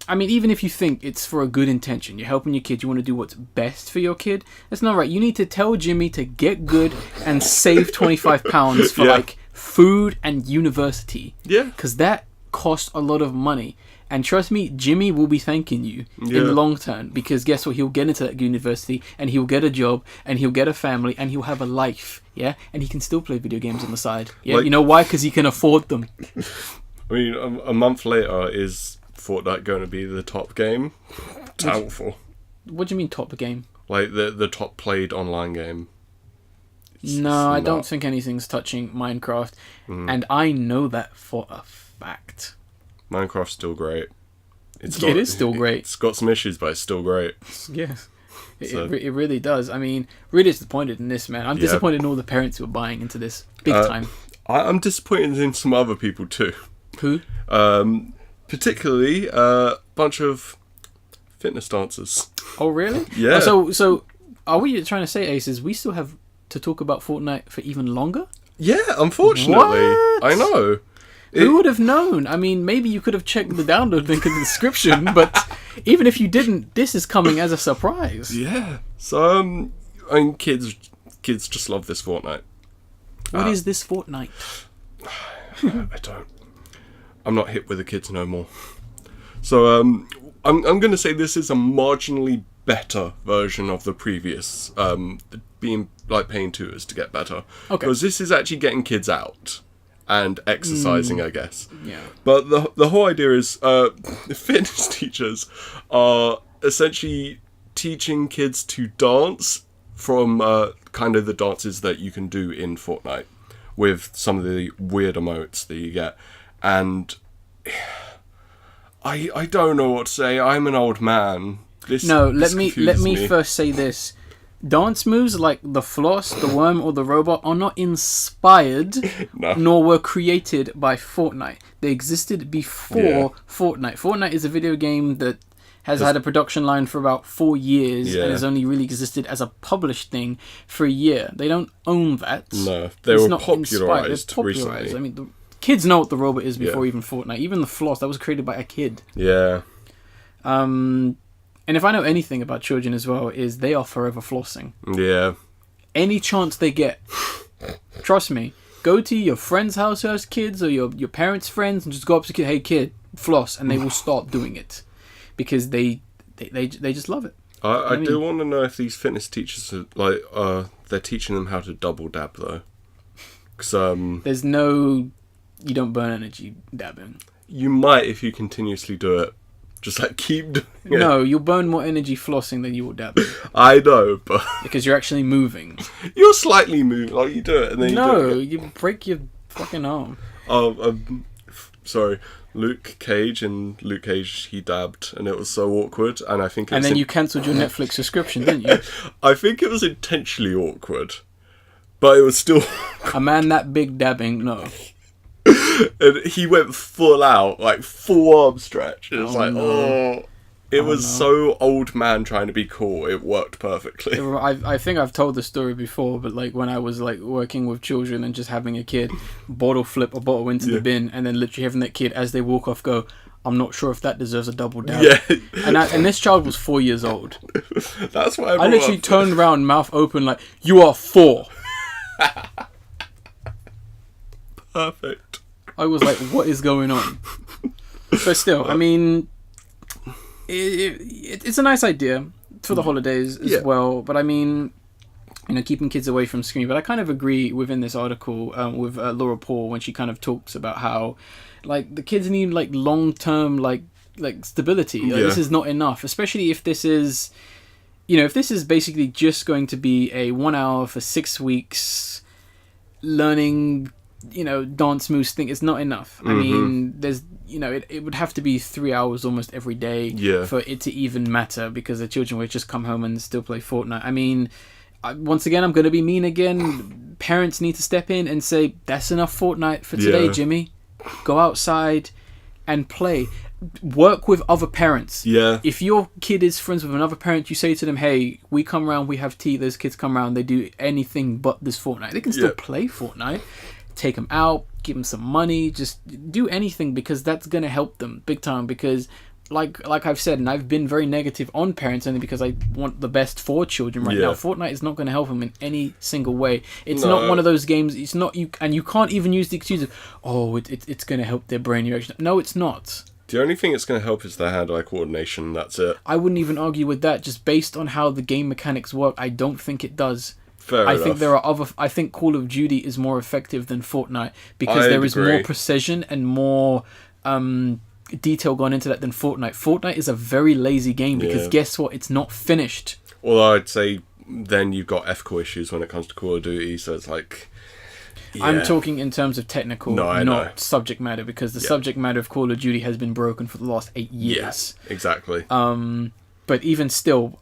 even if you think it's for a good intention, you're helping your kid, you want to do what's best for your kid, that's not right. You need to tell Jimmy to get good and save £25 for like food and university. Yeah. Because that cost a lot of money, and trust me, Jimmy will be thanking you in the long term, because guess what, he'll get into that university and he'll get a job and he'll get a family and he'll have a life, and he can still play video games on the side, like, you know why? Because he can afford them.
I mean, a month later, is Fortnite going to be the top game? Doubtful.
What do you mean top game?
Like the top played online game?
No, I don't think anything's touching Minecraft, and I know that for a fact.
Minecraft's still great.
It is still great.
It's got some issues, but it's still great.
Yes. It really does. I mean, really disappointed in this, man. I'm disappointed in all the parents who are buying into this big time.
I'm disappointed in some other people too.
Who?
Particularly a bunch of fitness dancers.
Oh, really?
Yeah.
So are we trying to say, Ace, is we still have to talk about Fortnite for even longer?
Yeah, unfortunately.
What?
I know.
Who would have known? I mean, maybe you could have checked the download link in the description, but even if you didn't, this is coming as a surprise.
Yeah. So, I mean, kids just love this Fortnite.
What is this Fortnite?
I don't. I'm not hip with the kids no more. So, I'm going to say this is a marginally better version of the previous, being like paying tutors to get better.
Okay.
Because this is actually getting kids out and exercising, I guess.
Yeah.
But the whole idea is fitness teachers are essentially teaching kids to dance from kind of the dances that you can do in Fortnite with some of the weird emotes that you get. And I don't know what to say. I'm an old man.
Let me first say this. Dance moves like the floss, the worm, or the robot are not inspired, nor were created by Fortnite. They existed before Fortnite. Fortnite is a video game that has had a production line for about 4 years and has only really existed as a published thing for a year. They don't own that.
No, they were popularized recently.
I mean, the kids know what the robot is before even Fortnite. Even the floss, that was created by a kid.
Yeah.
And if I know anything about children as well, is they are forever flossing.
Yeah.
Any chance they get, trust me, go to your friend's house who has kids or your parents' friends and just go up to a kid, hey kid, floss, and they will start doing it because they just love it.
I do want to know if these fitness teachers are they're teaching them how to double dab though, because
there's no, you don't burn energy dabbing.
You might if you continuously do it. Just like keep doing it.
No, you'll burn more energy flossing than you will dabbing.
I know, but
because you're actually moving.
You're slightly moving, like you do it, and then
you break your fucking arm.
Sorry, Luke Cage, he dabbed, and it was so awkward, and I think. And
then you cancelled your Netflix subscription, didn't you?
I think it was intentionally awkward, but it was still.
A man that big dabbing, no.
And he went full out, like full arm stretch. It was it was so old man trying to be cool. It worked perfectly.
I think I've told the story before, but like when I was like working with children and just having a kid flip a bottle into the bin and then literally having that kid as they walk off go, I'm not sure if that deserves a double dab.
Yeah.
And this child was 4 years old.
That's why
I literally turned around, mouth open, like, you are 4.
Perfect.
I was like, what is going on? But still, I mean, it's a nice idea for the holidays as well. But I mean, keeping kids away from screen. But I kind of agree within this article with Laura Paul when she kind of talks about how, like, the kids need like long-term like stability. This is not enough, especially if this is, if this is basically just going to be a 1 hour for 6 weeks learning. Dance moves thing is not enough. I mean, there's, it would have to be 3 hours almost every day for it to even matter because the children would just come home and still play Fortnite. I mean, once again, I'm going to be mean again. Parents need to step in and say, that's enough Fortnite for today, Jimmy. Go outside and play. Work with other parents. Yeah. If your kid is friends with another parent, you say to them, hey, we come around, we have tea, those kids come around, they do anything but this Fortnite. They can still play Fortnite. Take them out, give them some money, just do anything because that's going to help them big time because like I've said, and I've been very negative on parents only because I want the best for children right now. Fortnite is not going to help them in any single way. It's not one of those games, it's not you, and you can't even use the excuse of, it's going to help their brain reaction. No, it's not.
The only thing it's going to help is their hand-eye coordination, that's it.
I wouldn't even argue with that, just based on how the game mechanics work. I don't think it does.
I
think there are other. I think Call of Duty is more effective than Fortnite because there is more precision and more detail gone into that than Fortnite. Fortnite is a very lazy game because guess what? It's not finished.
Well, I'd say then you've got ethical issues when it comes to Call of Duty, so it's like. Yeah.
I'm talking in terms of technical, not subject matter, because the subject matter of Call of Duty has been broken for the last 8 years.
Yeah, exactly.
But even still,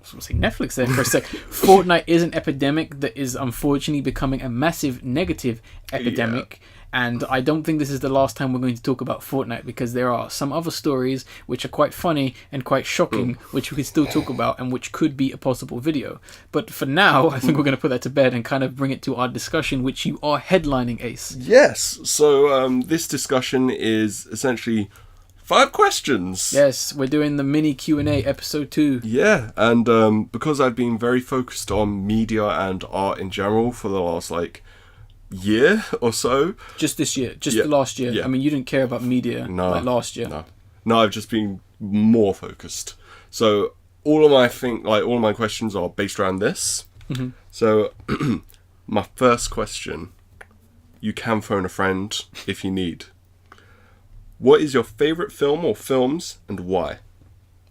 Netflix there for a sec. Fortnite is an epidemic that is unfortunately becoming a massive negative epidemic, And I don't think this is the last time we're going to talk about Fortnite, because there are some other stories which are quite funny and quite shocking, which we could still talk about and which could be a possible video. But for now, I think we're going to put that to bed and kind of bring it to our discussion, which you are headlining, Ace.
Yes. So this discussion is essentially 5 questions.
Yes, we're doing the mini Q&A episode 2.
Yeah, and because I've been very focused on media and art in general for the last year or so.
Just this year, the last year.
Yeah.
I mean, you didn't care about media last year.
No, I've just been more focused. So all of my questions are based around this.
Mm-hmm.
So my first question, you can phone a friend if you need. What is your favorite film or films and why?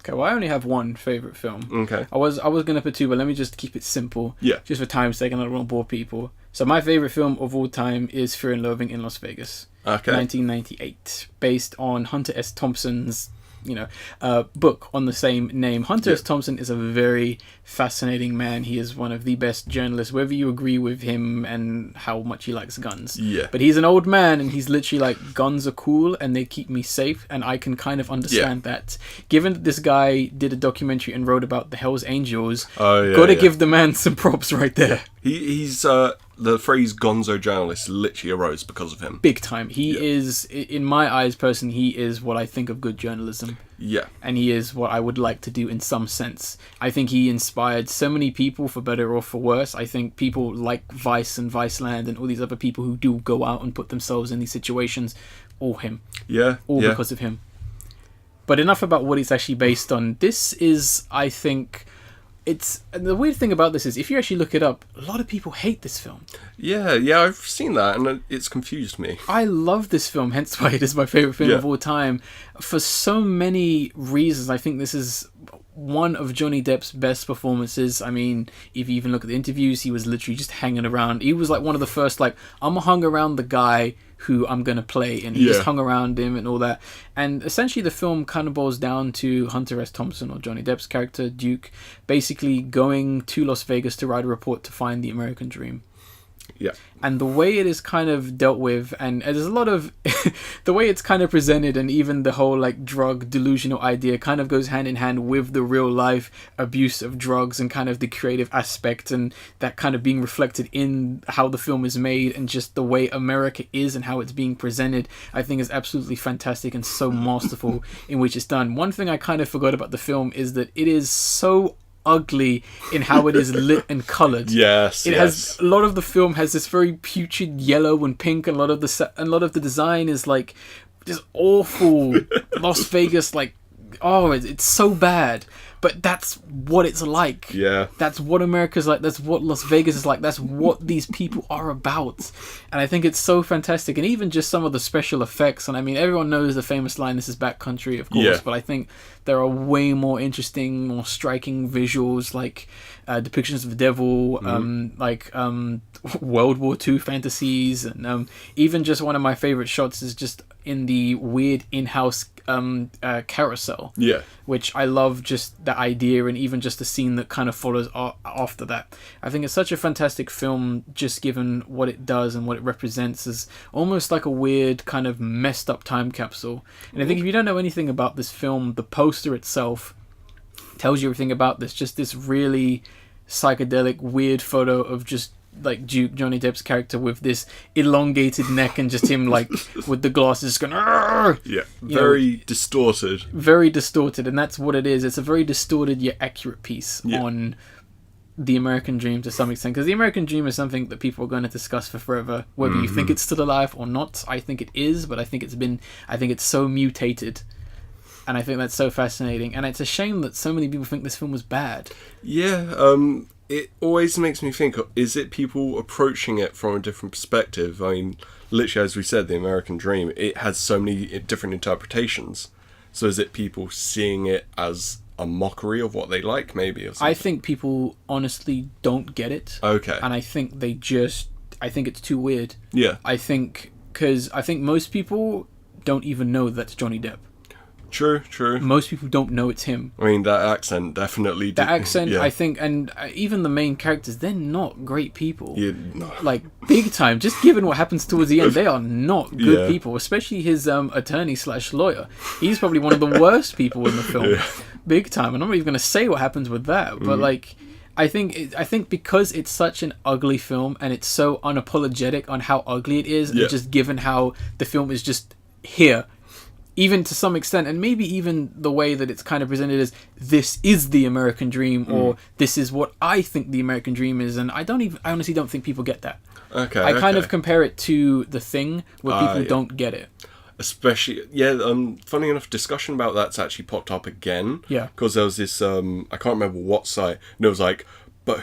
Okay, well, I only have one favorite film.
Okay.
I was gonna put 2, but let me just keep it simple.
Yeah.
Just for time's sake, and I don't want to bore people. So my favorite film of all time is Fear and Loathing in Las Vegas.
Okay.
1998, based on Hunter S. Thompson's, book on the same name. Hunter S. Thompson is a very fascinating man. He is one of the best journalists, whether you agree with him and how much he likes guns.
Yeah.
But he's an old man, and he's literally like, guns are cool and they keep me safe, and I can kind of understand that. Given that this guy did a documentary and wrote about the Hells Angels, gotta give the man some props right there.
He's the phrase gonzo journalist literally arose because of him.
Big time. He is, in my eyes personally, he is what I think of good journalism.
Yeah.
And he is what I would like to do in some sense. I think he inspired so many people, for better or for worse. I think people like Vice and Viceland and all these other people who do go out and put themselves in these situations, all him.
Yeah.
All because of him. But enough about what it's actually based on. This is, I think... the weird thing about this is, if you actually look it up, a lot of people hate this film.
Yeah, I've seen that, and it's confused me.
I love this film, hence why it is my favourite film of all time. For so many reasons, I think this is one of Johnny Depp's best performances. I mean, if you even look at the interviews, he was literally just hanging around. He was like one of the first, I'm hung around the guy who I'm going to play, and he just hung around him and all that. And essentially the film kind of boils down to Hunter S. Thompson, or Johnny Depp's character, Duke, basically going to Las Vegas to write a report to find the American dream.
Yeah.
And the way it is kind of dealt with, and there's a lot of the way it's kind of presented, and even the whole drug delusional idea kind of goes hand in hand with the real life abuse of drugs and kind of the creative aspect, and that kind of being reflected in how the film is made and just the way America is and how it's being presented. I think is absolutely fantastic and so masterful in which it's done. One thing I kind of forgot about the film is that it is so ugly in how it is lit and coloured.
Yes,
it has a lot of the film has this very putrid yellow and pink, and a lot of the design is just awful. Las Vegas, it's so bad. But that's what it's like.
Yeah.
That's what America's like. That's what Las Vegas is like. That's what these people are about. And I think it's so fantastic. And even just some of the special effects. And I mean, everyone knows the famous line, "This is backcountry," of course. Yeah. But I think there are way more interesting, more striking visuals, depictions of the devil, World War II fantasies. And even just one of my favorite shots is just in the weird in-house carousel, which I love, just the idea, and even just the scene that kind of follows after that. I think it's such a fantastic film, just given what it does and what it represents as almost like a weird kind of messed up time capsule. And I think if you don't know anything about this film, the poster itself tells you everything about this. Just this really psychedelic, weird photo of just Duke, Johnny Depp's character, with this elongated neck and just him with the glasses going,
very distorted,
and that's what it is. It's a very distorted yet accurate piece on the American dream to some extent, because the American dream is something that people are going to discuss for forever, whether you think it's still alive or not. I think it is, but I think it's so mutated, and I think that's so fascinating. And it's a shame that so many people think this film was bad.
It always makes me think, is it people approaching it from a different perspective? I mean, literally, as we said, the American dream, it has so many different interpretations. So is it people seeing it as a mockery of what they like, maybe? Or something?
I think people honestly don't get it.
Okay.
And I think I think it's too weird.
Yeah.
Because I think most people don't even know that's Johnny Depp.
True.
Most people don't know it's him.
I mean, that accent definitely.
The accent, I think, and even the main characters, they're not great people.
Yeah, no.
Like, big time. Just given what happens towards the end, they are not good people. Especially his attorney/lawyer. He's probably one of the worst people in the film.
Yeah.
Big time. And I'm not even going to say what happens with that. But, like, I think because it's such an ugly film and it's so unapologetic on how ugly it is, and just given how the film is just here, even to some extent, and maybe even the way that it's kind of presented as this is the American dream, or this is what I think the American dream is, and I honestly don't think people get that.
Okay.
I kind of compare it to The Thing, where people don't get it.
Especially, funny enough, discussion about that's actually popped up again.
Yeah.
Because there was this, I can't remember what site, and it was like, but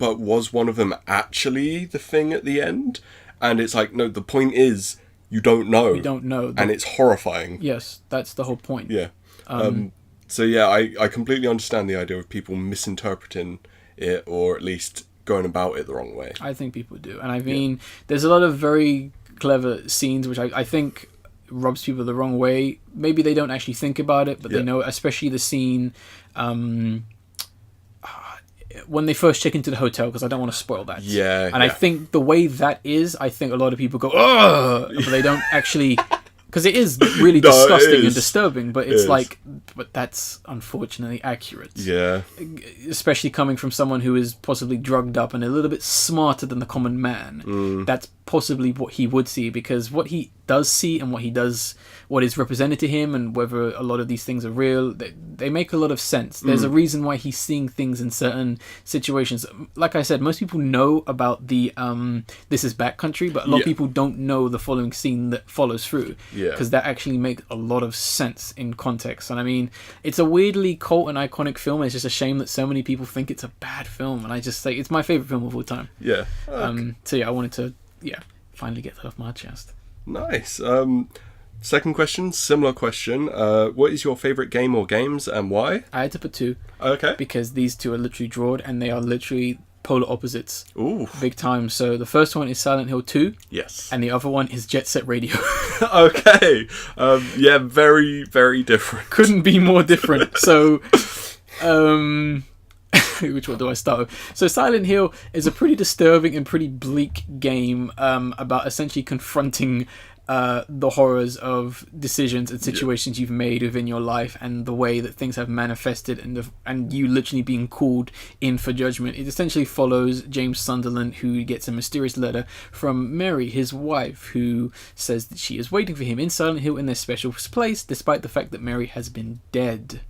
was one of them actually the Thing at the end? And it's like, no, the point is, you don't know.
We don't know.
And it's horrifying.
Yes, that's the whole point.
Yeah. I completely understand the idea of people misinterpreting it, or at least going about it the wrong way.
I think people do. And I mean, there's a lot of very clever scenes, which I think rubs people the wrong way. Maybe they don't actually think about it, but they know, especially the scene when they first check into the hotel, because I don't want to spoil that. I think the way that is, I think a lot of people go, ugh, but they don't actually, because it is really disgusting and disturbing, but it's like, but that's unfortunately accurate.
Yeah.
Especially coming from someone who is possibly drugged up and a little bit smarter than the common man. That's possibly what he would see, because what he does see and what is represented to him, and whether a lot of these things are real, they make a lot of sense. There's a reason why he's seeing things in certain situations. Like I said, most people know about the this is backcountry, but a lot of people don't know the following scene that follows through, because that actually makes a lot of sense in context. And I mean, it's a weirdly cult and iconic film. It's just a shame that so many people think it's a bad film, and I just say it's my favorite film of all time. So I wanted to finally get that off my chest.
Nice. Second question, similar question. What is your favorite game or games, and why?
I had to put two.
Okay.
Because these two are literally drawn, and they are literally polar opposites.
Ooh.
Big time. So the first one is Silent Hill 2.
Yes.
And the other one is Jet Set Radio.
Okay. Very, very different.
Couldn't be more different. So, which one do I start with? So Silent Hill is a pretty disturbing and pretty bleak game about essentially confronting the horrors of decisions and situations you've made within your life, and the way that things have manifested, and you literally being called in for judgment. It essentially follows James Sunderland, who gets a mysterious letter from Mary, his wife, who says that she is waiting for him in Silent Hill in their special place, despite the fact that Mary has been dead.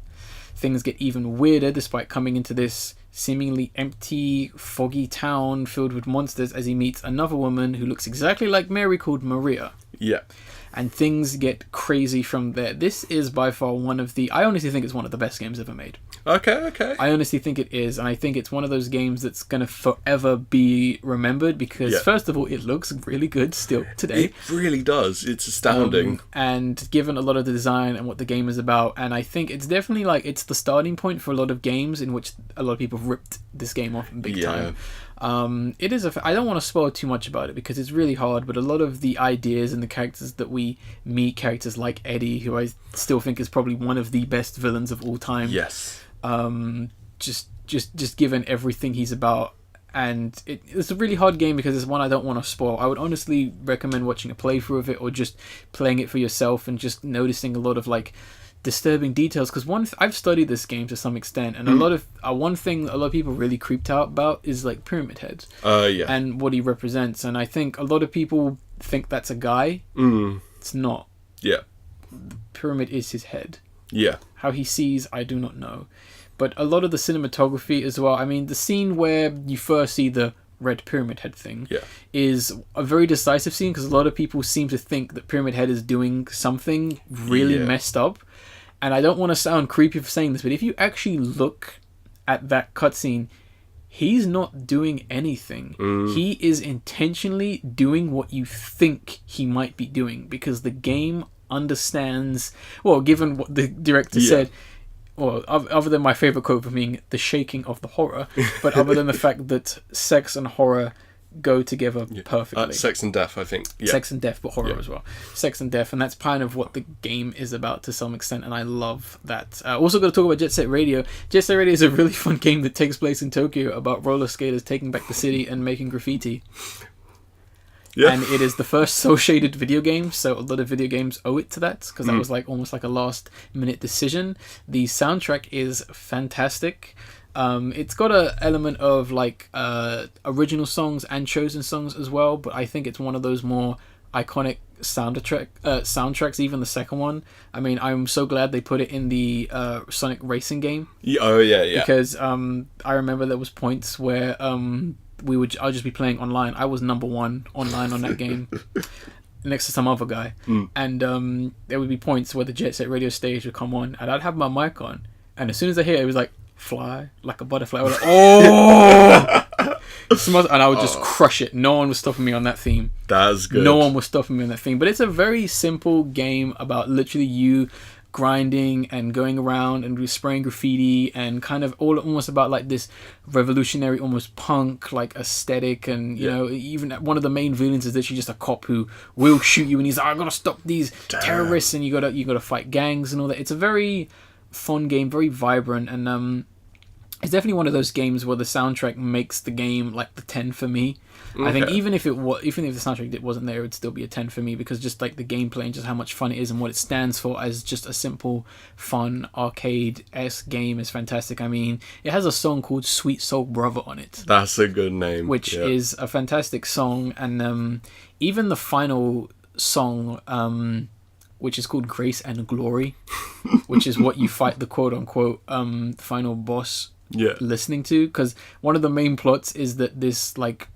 Things get even weirder despite coming into this seemingly empty, foggy town filled with monsters, as he meets another woman who looks exactly like Mary, called Maria.
Yeah.
And things get crazy from there. This is by far I honestly think it's one of the best games ever made.
Okay.
I honestly think it is, and I think it's one of those games that's going to forever be remembered, because first of all, it looks really good still today.
It really does. It's astounding.
And given a lot of the design and what the game is about, and I think it's definitely it's the starting point for a lot of games in which a lot of people have ripped this game off in big time. It is I don't want to spoil too much about it because it's really hard, but a lot of the ideas and the characters that we meet, characters like Eddie, who I still think is probably one of the best villains of all time.
Yes.
Just given everything he's about, and it's a really hard game because it's one I don't want to spoil. I would honestly recommend watching a playthrough of it, or just playing it for yourself and just noticing a lot of disturbing details, because I've studied this game to some extent, and a lot of one thing a lot of people really creeped out about is Pyramid Head and what he represents. And I think a lot of people think that's a guy. It's not. The pyramid is his head. How he sees, I do not know, but a lot of the cinematography as well. I mean, the scene where you first see the red Pyramid Head thing is a very decisive scene, because a lot of people seem to think that Pyramid Head is doing something really messed up. And I don't want to sound creepy for saying this, but if you actually look at that cutscene, he's not doing anything. He is intentionally doing what you think he might be doing, because the game understands, well, given what the director said, well, other than my favorite quote from being the shaking of the horror, but other than the fact that sex and horror go together perfectly.
Sex and Death, I think. Yeah.
Sex and Death, but horror as well. Sex and Death, and that's kind of what the game is about to some extent, and I love that. Also got to talk about Jet Set Radio. Jet Set Radio is a really fun game that takes place in Tokyo about roller skaters taking back the city and making graffiti. Yeah. And it is the first cel-shaded video game, so a lot of video games owe it to that, because that was like almost like a last-minute decision. The soundtrack is fantastic. It's got an element of like original songs and chosen songs as well, but I think it's one of those more iconic soundtracks, even the second one. I mean, I'm so glad they put it in the Sonic racing game.
Oh yeah.
Because I remember there was points where I'll just be playing online. I was number 1 online on that game. Next to some other guy. And there would be points where the Jet Set Radio stage would come on and I'd have my mic on, and as soon as I hear it, it was like, fly like a butterfly. I was like, oh! And I would just crush it. No one was stopping me on that theme.
That's good.
No one was stopping me on that theme. But it's a very simple game about literally you grinding and going around and spraying graffiti, and kind of almost about like this revolutionary, almost punk like aesthetic. And you know, even one of the main villains is literally just a cop who will shoot you, and he's like, I gotta stop these terrorists, and you gotta fight gangs and all that. It's a very fun game, very vibrant, and it's definitely one of those games where the soundtrack makes the game like the 10 for me. I think even if the soundtrack wasn't there, it would still be a 10 for me, because just like the gameplay and just how much fun it is and what it stands for as just a simple, fun, arcade-esque game is fantastic. I mean, it has a song called Sweet Soul Brother on it.
That's a good name.
Which is a fantastic song, and even the final song, which is called Grace and Glory, which is what you fight the quote-unquote final boss listening to, because one of the main plots is that this like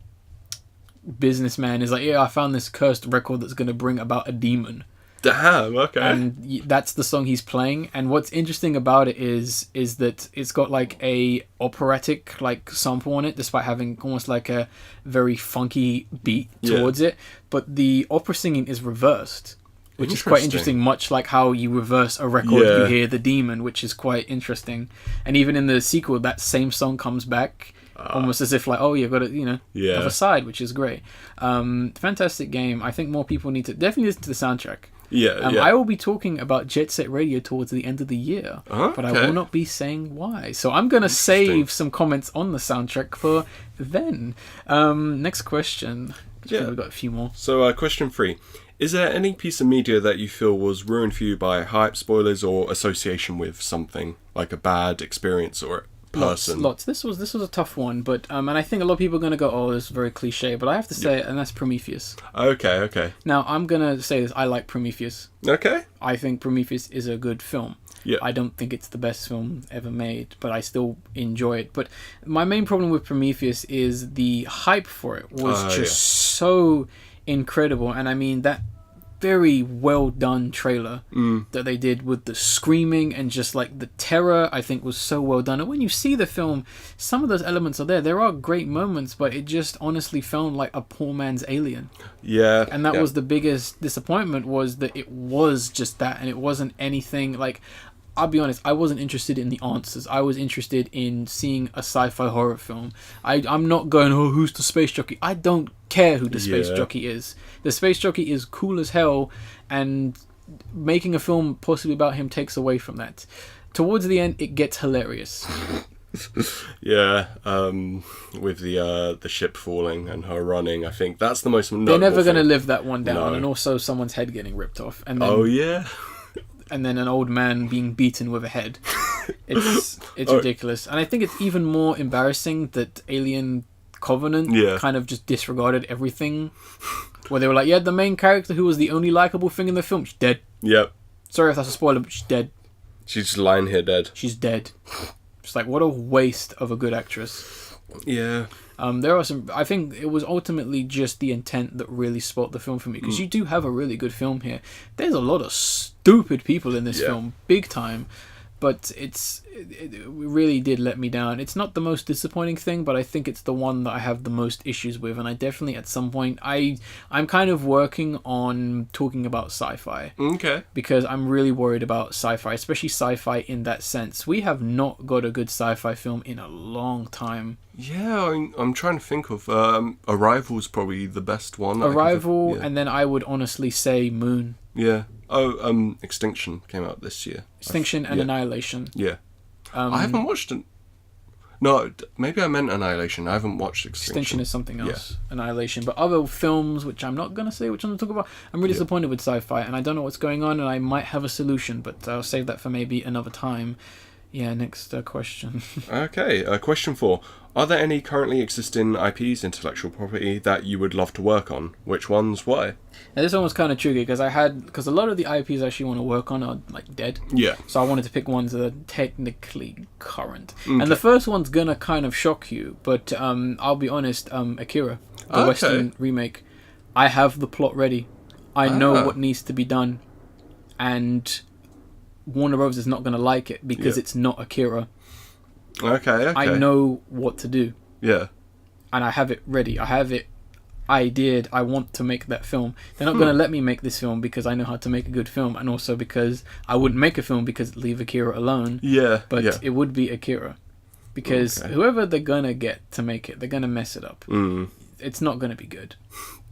businessman is like, I found this cursed record that's going to bring about a demon.
Damn, okay.
And that's the song he's playing. And what's interesting about it is that it's got like a operatic like sample on it, despite having almost like a very funky beat towards it. But the opera singing is reversed, which is quite interesting, much like how you reverse a record, you hear the demon, which is quite interesting. And even in the sequel, that same song comes back, almost as if like, you've got to, have a side, which is great. Fantastic game. I think more people need to definitely listen to the soundtrack. I will be talking about Jet Set Radio towards the end of the year, but I will not be saying why. So I'm going to save some comments on the soundtrack for then. Next question. We've got a few more.
So question 3. Is there any piece of media that you feel was ruined for you by hype, spoilers, or association with something, like a bad experience or person?
Lots. This was a tough one, but and I think a lot of people are going to go, this is very cliche, but I have to say it, and that's Prometheus.
Okay.
Now, I'm going to say this. I like Prometheus.
Okay.
I think Prometheus is a good film.
Yeah.
I don't think it's the best film ever made, but I still enjoy it. But my main problem with Prometheus is the hype for it was just so incredible. And I mean, that very well done trailer that they did with the screaming and just like the terror, I think was so well done. And when you see the film, some of those elements are there. There are great moments, but it just honestly felt like a poor man's Alien.
Yeah.
And that was the biggest disappointment, was that it was just that, and it wasn't anything like... I'll be honest, I wasn't interested in the answers. I was interested in seeing a sci-fi horror film. I'm not going, who's the space jockey? I don't care who the space jockey is. The space jockey is cool as hell, and making a film possibly about him takes away from that. Towards the end, it gets hilarious.
With the ship falling and her running, I think that's the most notable.
They're never going to live that one down, and also someone's head getting ripped off. And then, and then an old man being beaten with a head. It's ridiculous. And I think it's even more embarrassing that Alien Covenant kind of just disregarded everything. Where they were like, the main character who was the only likable thing in the film, she's dead. Yep. Sorry if that's a spoiler, but she's dead.
She's just lying here dead.
She's dead. Just like, what a waste of a good actress.
Yeah.
There are some... I think it was ultimately just the intent that really spoilt the film for me. Because you do have a really good film here. There's a lot of stupid people in this film. Big time. But it's it really did let me down. It's not the most disappointing thing, but I think it's the one that I have the most issues with, and I definitely at some point I'm kind of working on talking about sci-fi.
Okay.
Because I'm really worried about sci-fi, especially sci-fi in that sense. We have not got a good sci-fi film in a long time.
Yeah, I'm trying to think of Arrival's probably the best one.
Arrival,
yeah.
and then I would honestly say Moon.
Yeah. Extinction came out this year.
Extinction and Annihilation.
Yeah. I haven't watched it. No, maybe I meant Annihilation. I haven't watched Extinction.
Extinction is something else. Yeah. Annihilation. But other films, which I'm not going to say which one to talk about, I'm really disappointed with sci-fi, and I don't know what's going on, and I might have a solution, but I'll save that for maybe another time. Yeah, next question.
Okay, question 4. Are there any currently existing IPs, intellectual property, that you would love to work on? Which ones? Why?
Now, this one was kind of tricky because a lot of the IPs I actually want to work on are like dead.
Yeah.
So I wanted to pick ones that are technically current.
Okay.
And the first one's gonna kind of shock you, but I'll be honest. Akira, the Western remake, I have the plot ready. I know what needs to be done, and Warner Bros. Is not gonna like it because it's not Akira.
Okay.
I know what to do.
Yeah.
And I have it ready. I have it ideated. I want to make that film. They're not going to let me make this film because I know how to make a good film, and also because I wouldn't make a film because leave Akira alone.
Yeah.
But it would be Akira. Because whoever they're going to get to make it, they're going to mess it up. It's not going to be good.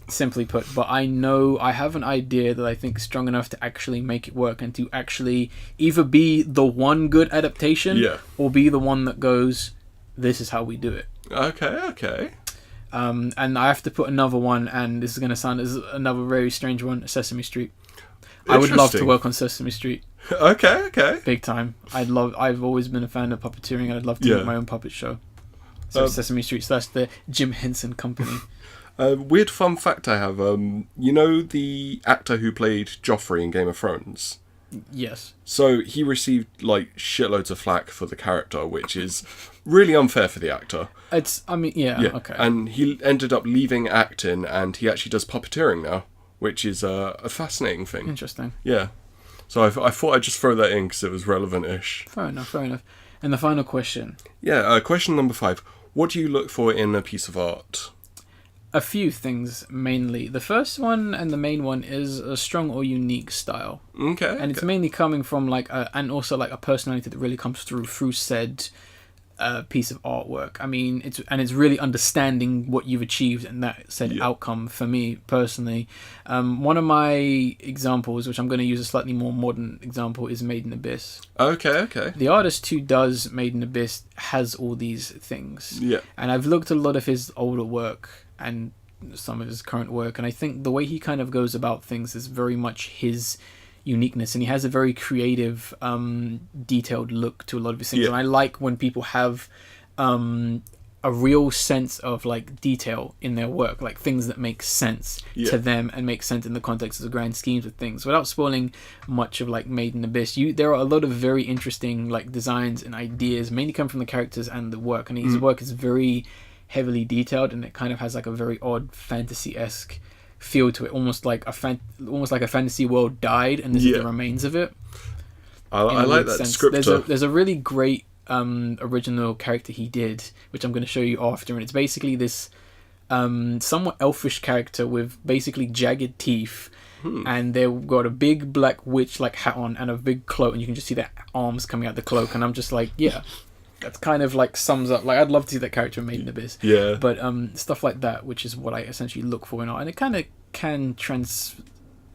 Simply put, but I know I have an idea that I think is strong enough to actually make it work and to actually either be the one good adaptation or be the one that goes, this is how we do it.
Okay.
And I have to put another one, and this is going to sound as another very strange one, Sesame Street. I would love to work on Sesame Street.
Okay.
Big time. I've always been a fan of puppeteering, and I'd love to make my own puppet show. So Sesame Street / the Jim Henson Company.
Weird fun fact I have. You know the actor who played Joffrey in Game of Thrones?
Yes.
So he received like shitloads of flack for the character, which is really unfair for the actor.
Okay.
And he ended up leaving acting, and he actually does puppeteering now, which is a fascinating thing.
Interesting.
Yeah. So I thought I'd just throw that in because it was relevant-ish.
Fair enough. And the final question.
Yeah, question number 5. What do you look for in a piece of art?
A few things, mainly. The first one and the main one is a strong or unique style.
Okay.
And it's mainly coming from and also a personality that really comes through said piece of artwork. I mean, it's really understanding what you've achieved and that said outcome for me personally. One of my examples, which I'm going to use a slightly more modern example, is Made in Abyss.
Okay.
The artist who does Made in Abyss has all these things.
Yeah.
And I've looked at a lot of his older work and some of his current work, and I think the way he kind of goes about things is very much his uniqueness, and he has a very creative, detailed look to a lot of his things. And I like when people have a real sense of detail in their work, like things that make sense to them and make sense in the context of the grand schemes of things. Without spoiling much of Made in Abyss, there are a lot of very interesting designs and ideas, mainly come from the characters and the work, and his work is very heavily detailed, and it kind of has a very odd fantasy-esque feel to it, almost like a fantasy world died and this is the remains of it. I like that descriptor. There's a really great original character he did, which I'm going to show you after, and it's basically this somewhat elfish character with basically jagged teeth, and they've got a big black witch hat on and a big cloak, and you can just see their arms coming out the cloak, and I'm just that's kind of sums up. I'd love to see that character Made in Abyss. Yeah. But stuff like that, which is what I essentially look for in art, and it kind of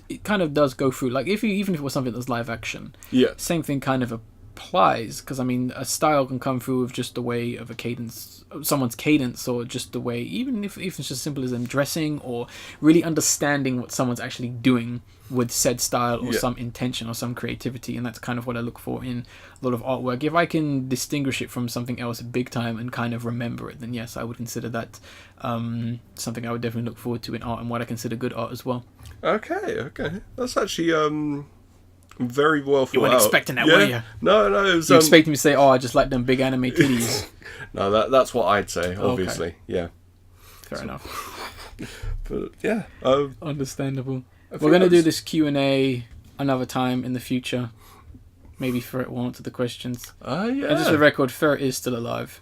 it kind of does go through. Even if it was something that's live action. Yeah. Same thing kind of applies, because a style can come through with just the way of someone's cadence, or just the way, even if it's just as simple as them dressing, or really understanding what someone's actually doing with said style, or some intention or some creativity. And that's kind of what I look for in a lot of artwork. If I can distinguish it from something else big time and kind of remember it, then yes, I would consider that something I would definitely look forward to in art, and what I consider good art as well. Okay,
that's actually very well thought out.
You weren't expecting that, were you?
No.
You expecting me to say, I just like them big anime titties.
No, that's what I'd say, obviously. Okay. Yeah.
Fair enough.
But yeah.
Understandable. We're going to do this Q&A another time in the future. maybe Ferret will answer the questions.
Yeah.
And just for the record, Ferret is still alive.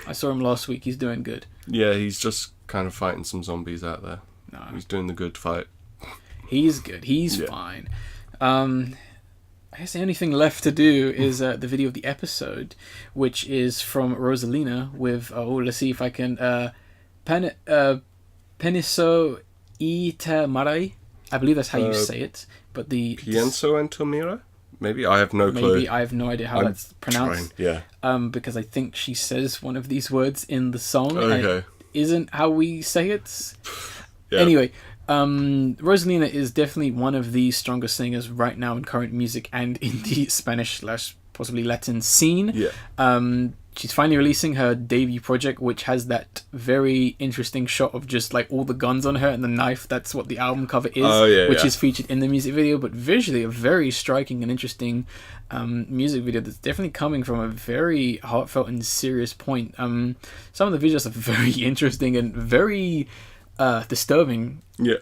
I saw him last week. He's doing good.
Yeah, he's just kind of fighting some zombies out there.
No.
He's doing the good fight.
He's good. He's fine. I guess the only thing left to do is the video of the episode, which is from ROSALÍA with, let's see if I can, PIENSO y te MIRÁ. I believe that's how you say it. But the
PIENSO and MIRÁ? Maybe? I have no clue.
Maybe I have no idea how that's pronounced.
Yeah.
Because I think she says one of these words in the song.
Okay.
And it isn't how we say it.
Yeah.
Anyway, ROSALÍA is definitely one of the strongest singers right now in current music and in the Spanish / possibly Latin scene.
Yeah.
She's finally releasing her debut project, which has that very interesting shot of just like all the guns on her and the knife. That's what the album cover is, which is featured in the music video. But visually, a very striking and interesting music video that's definitely coming from a very heartfelt and serious point. Some of the visuals are very interesting and very disturbing.
Yeah.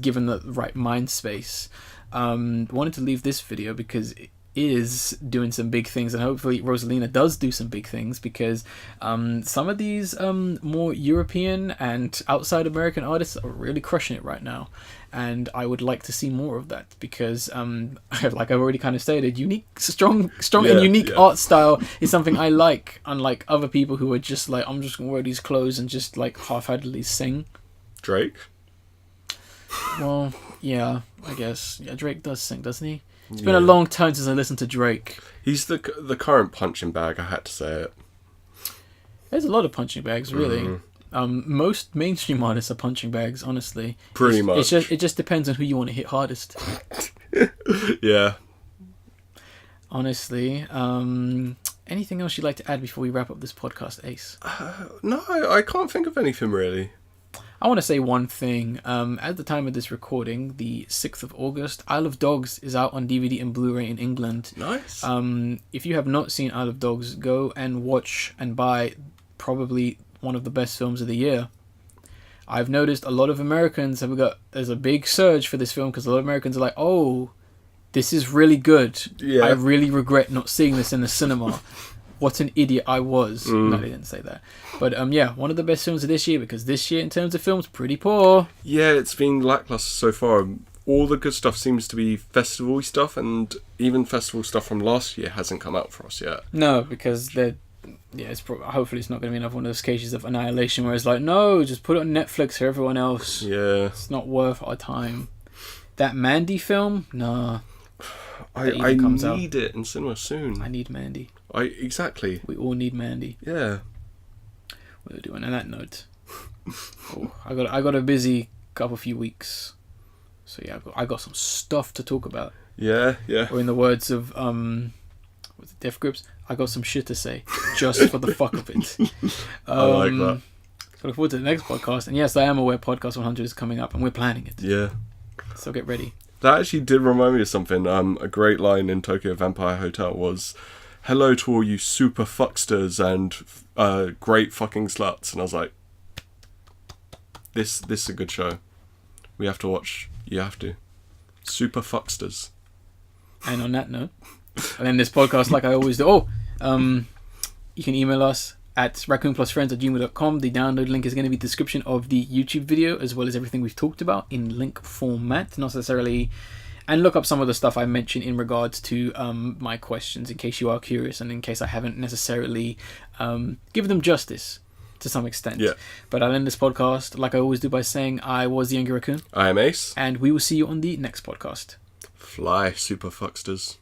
Given the right mind space. Wanted to leave this video because it is doing some big things, and hopefully ROSALÍA does do some big things, because some of these more European and outside American artists are really crushing it right now, and I would like to see more of that, because like I've already kind of stated, strong and unique art style is something I like, unlike other people who are just like, I'm just gonna wear these clothes and just like half-heartedly sing.
Drake?
Well, yeah, I guess. Yeah, Drake does sing, doesn't he? It's been a long time since I listened to Drake.
He's the current punching bag, I had to say it.
There's a lot of punching bags, really. Most mainstream artists are punching bags, honestly.
Pretty much.
It just depends on who you want to hit hardest.
Yeah.
Honestly. Anything else you'd like to add before we wrap up this podcast, Ace?
No, I can't think of anything really.
I want to say one thing. At the time of this recording, the 6th of August, Isle of Dogs is out on DVD and Blu-ray in England.
Nice.
If you have not seen Isle of Dogs, go and watch and buy probably one of the best films of the year. I've noticed a lot of Americans there's a big surge for this film, because a lot of Americans are like, oh, this is really good.
Yeah.
I really regret not seeing this in the cinema. What an idiot I was. No, they didn't say that. But one of the best films of this year, because this year in terms of films, pretty poor.
Yeah, it's been lackluster so far. All the good stuff seems to be festival-y stuff, and even festival stuff from last year hasn't come out for us yet.
No, because hopefully it's not going to be another one of those cases of Annihilation where it's like, no, just put it on Netflix for everyone else.
Yeah.
It's not worth our time. That Mandy film? Nah.
I need it in cinema soon.
I need Mandy.
Exactly.
We all need Mandy.
Yeah.
What are we doing on that note? I got a busy few weeks. So yeah, I got some stuff to talk about.
Yeah.
Or in the words of Death Grips, I got some shit to say just for the fuck of it.
I like that.
So look forward to the next podcast. And yes, I am aware Podcast 100 is coming up, and we're planning it.
Yeah.
So get ready.
That actually did remind me of something. A great line in Tokyo Vampire Hotel was, "Hello to all you super fucksters and great fucking sluts." And I was like, this is a good show. We have to watch. You have to. Super fucksters.
And on that note, I'll end this podcast like I always do. You can email us at raccoonplusfriends@gmail.com. The download link is going to be the description of the YouTube video, as well as everything we've talked about in link format, not necessarily, and look up some of the stuff I mentioned in regards to my questions, in case you are curious, and in case I haven't necessarily given them justice to some extent.
Yeah.
But I'll end this podcast like I always do by saying I was the Angry Raccoon.
I am Ace.
And we will see you on the next podcast.
Fly, super fucksters.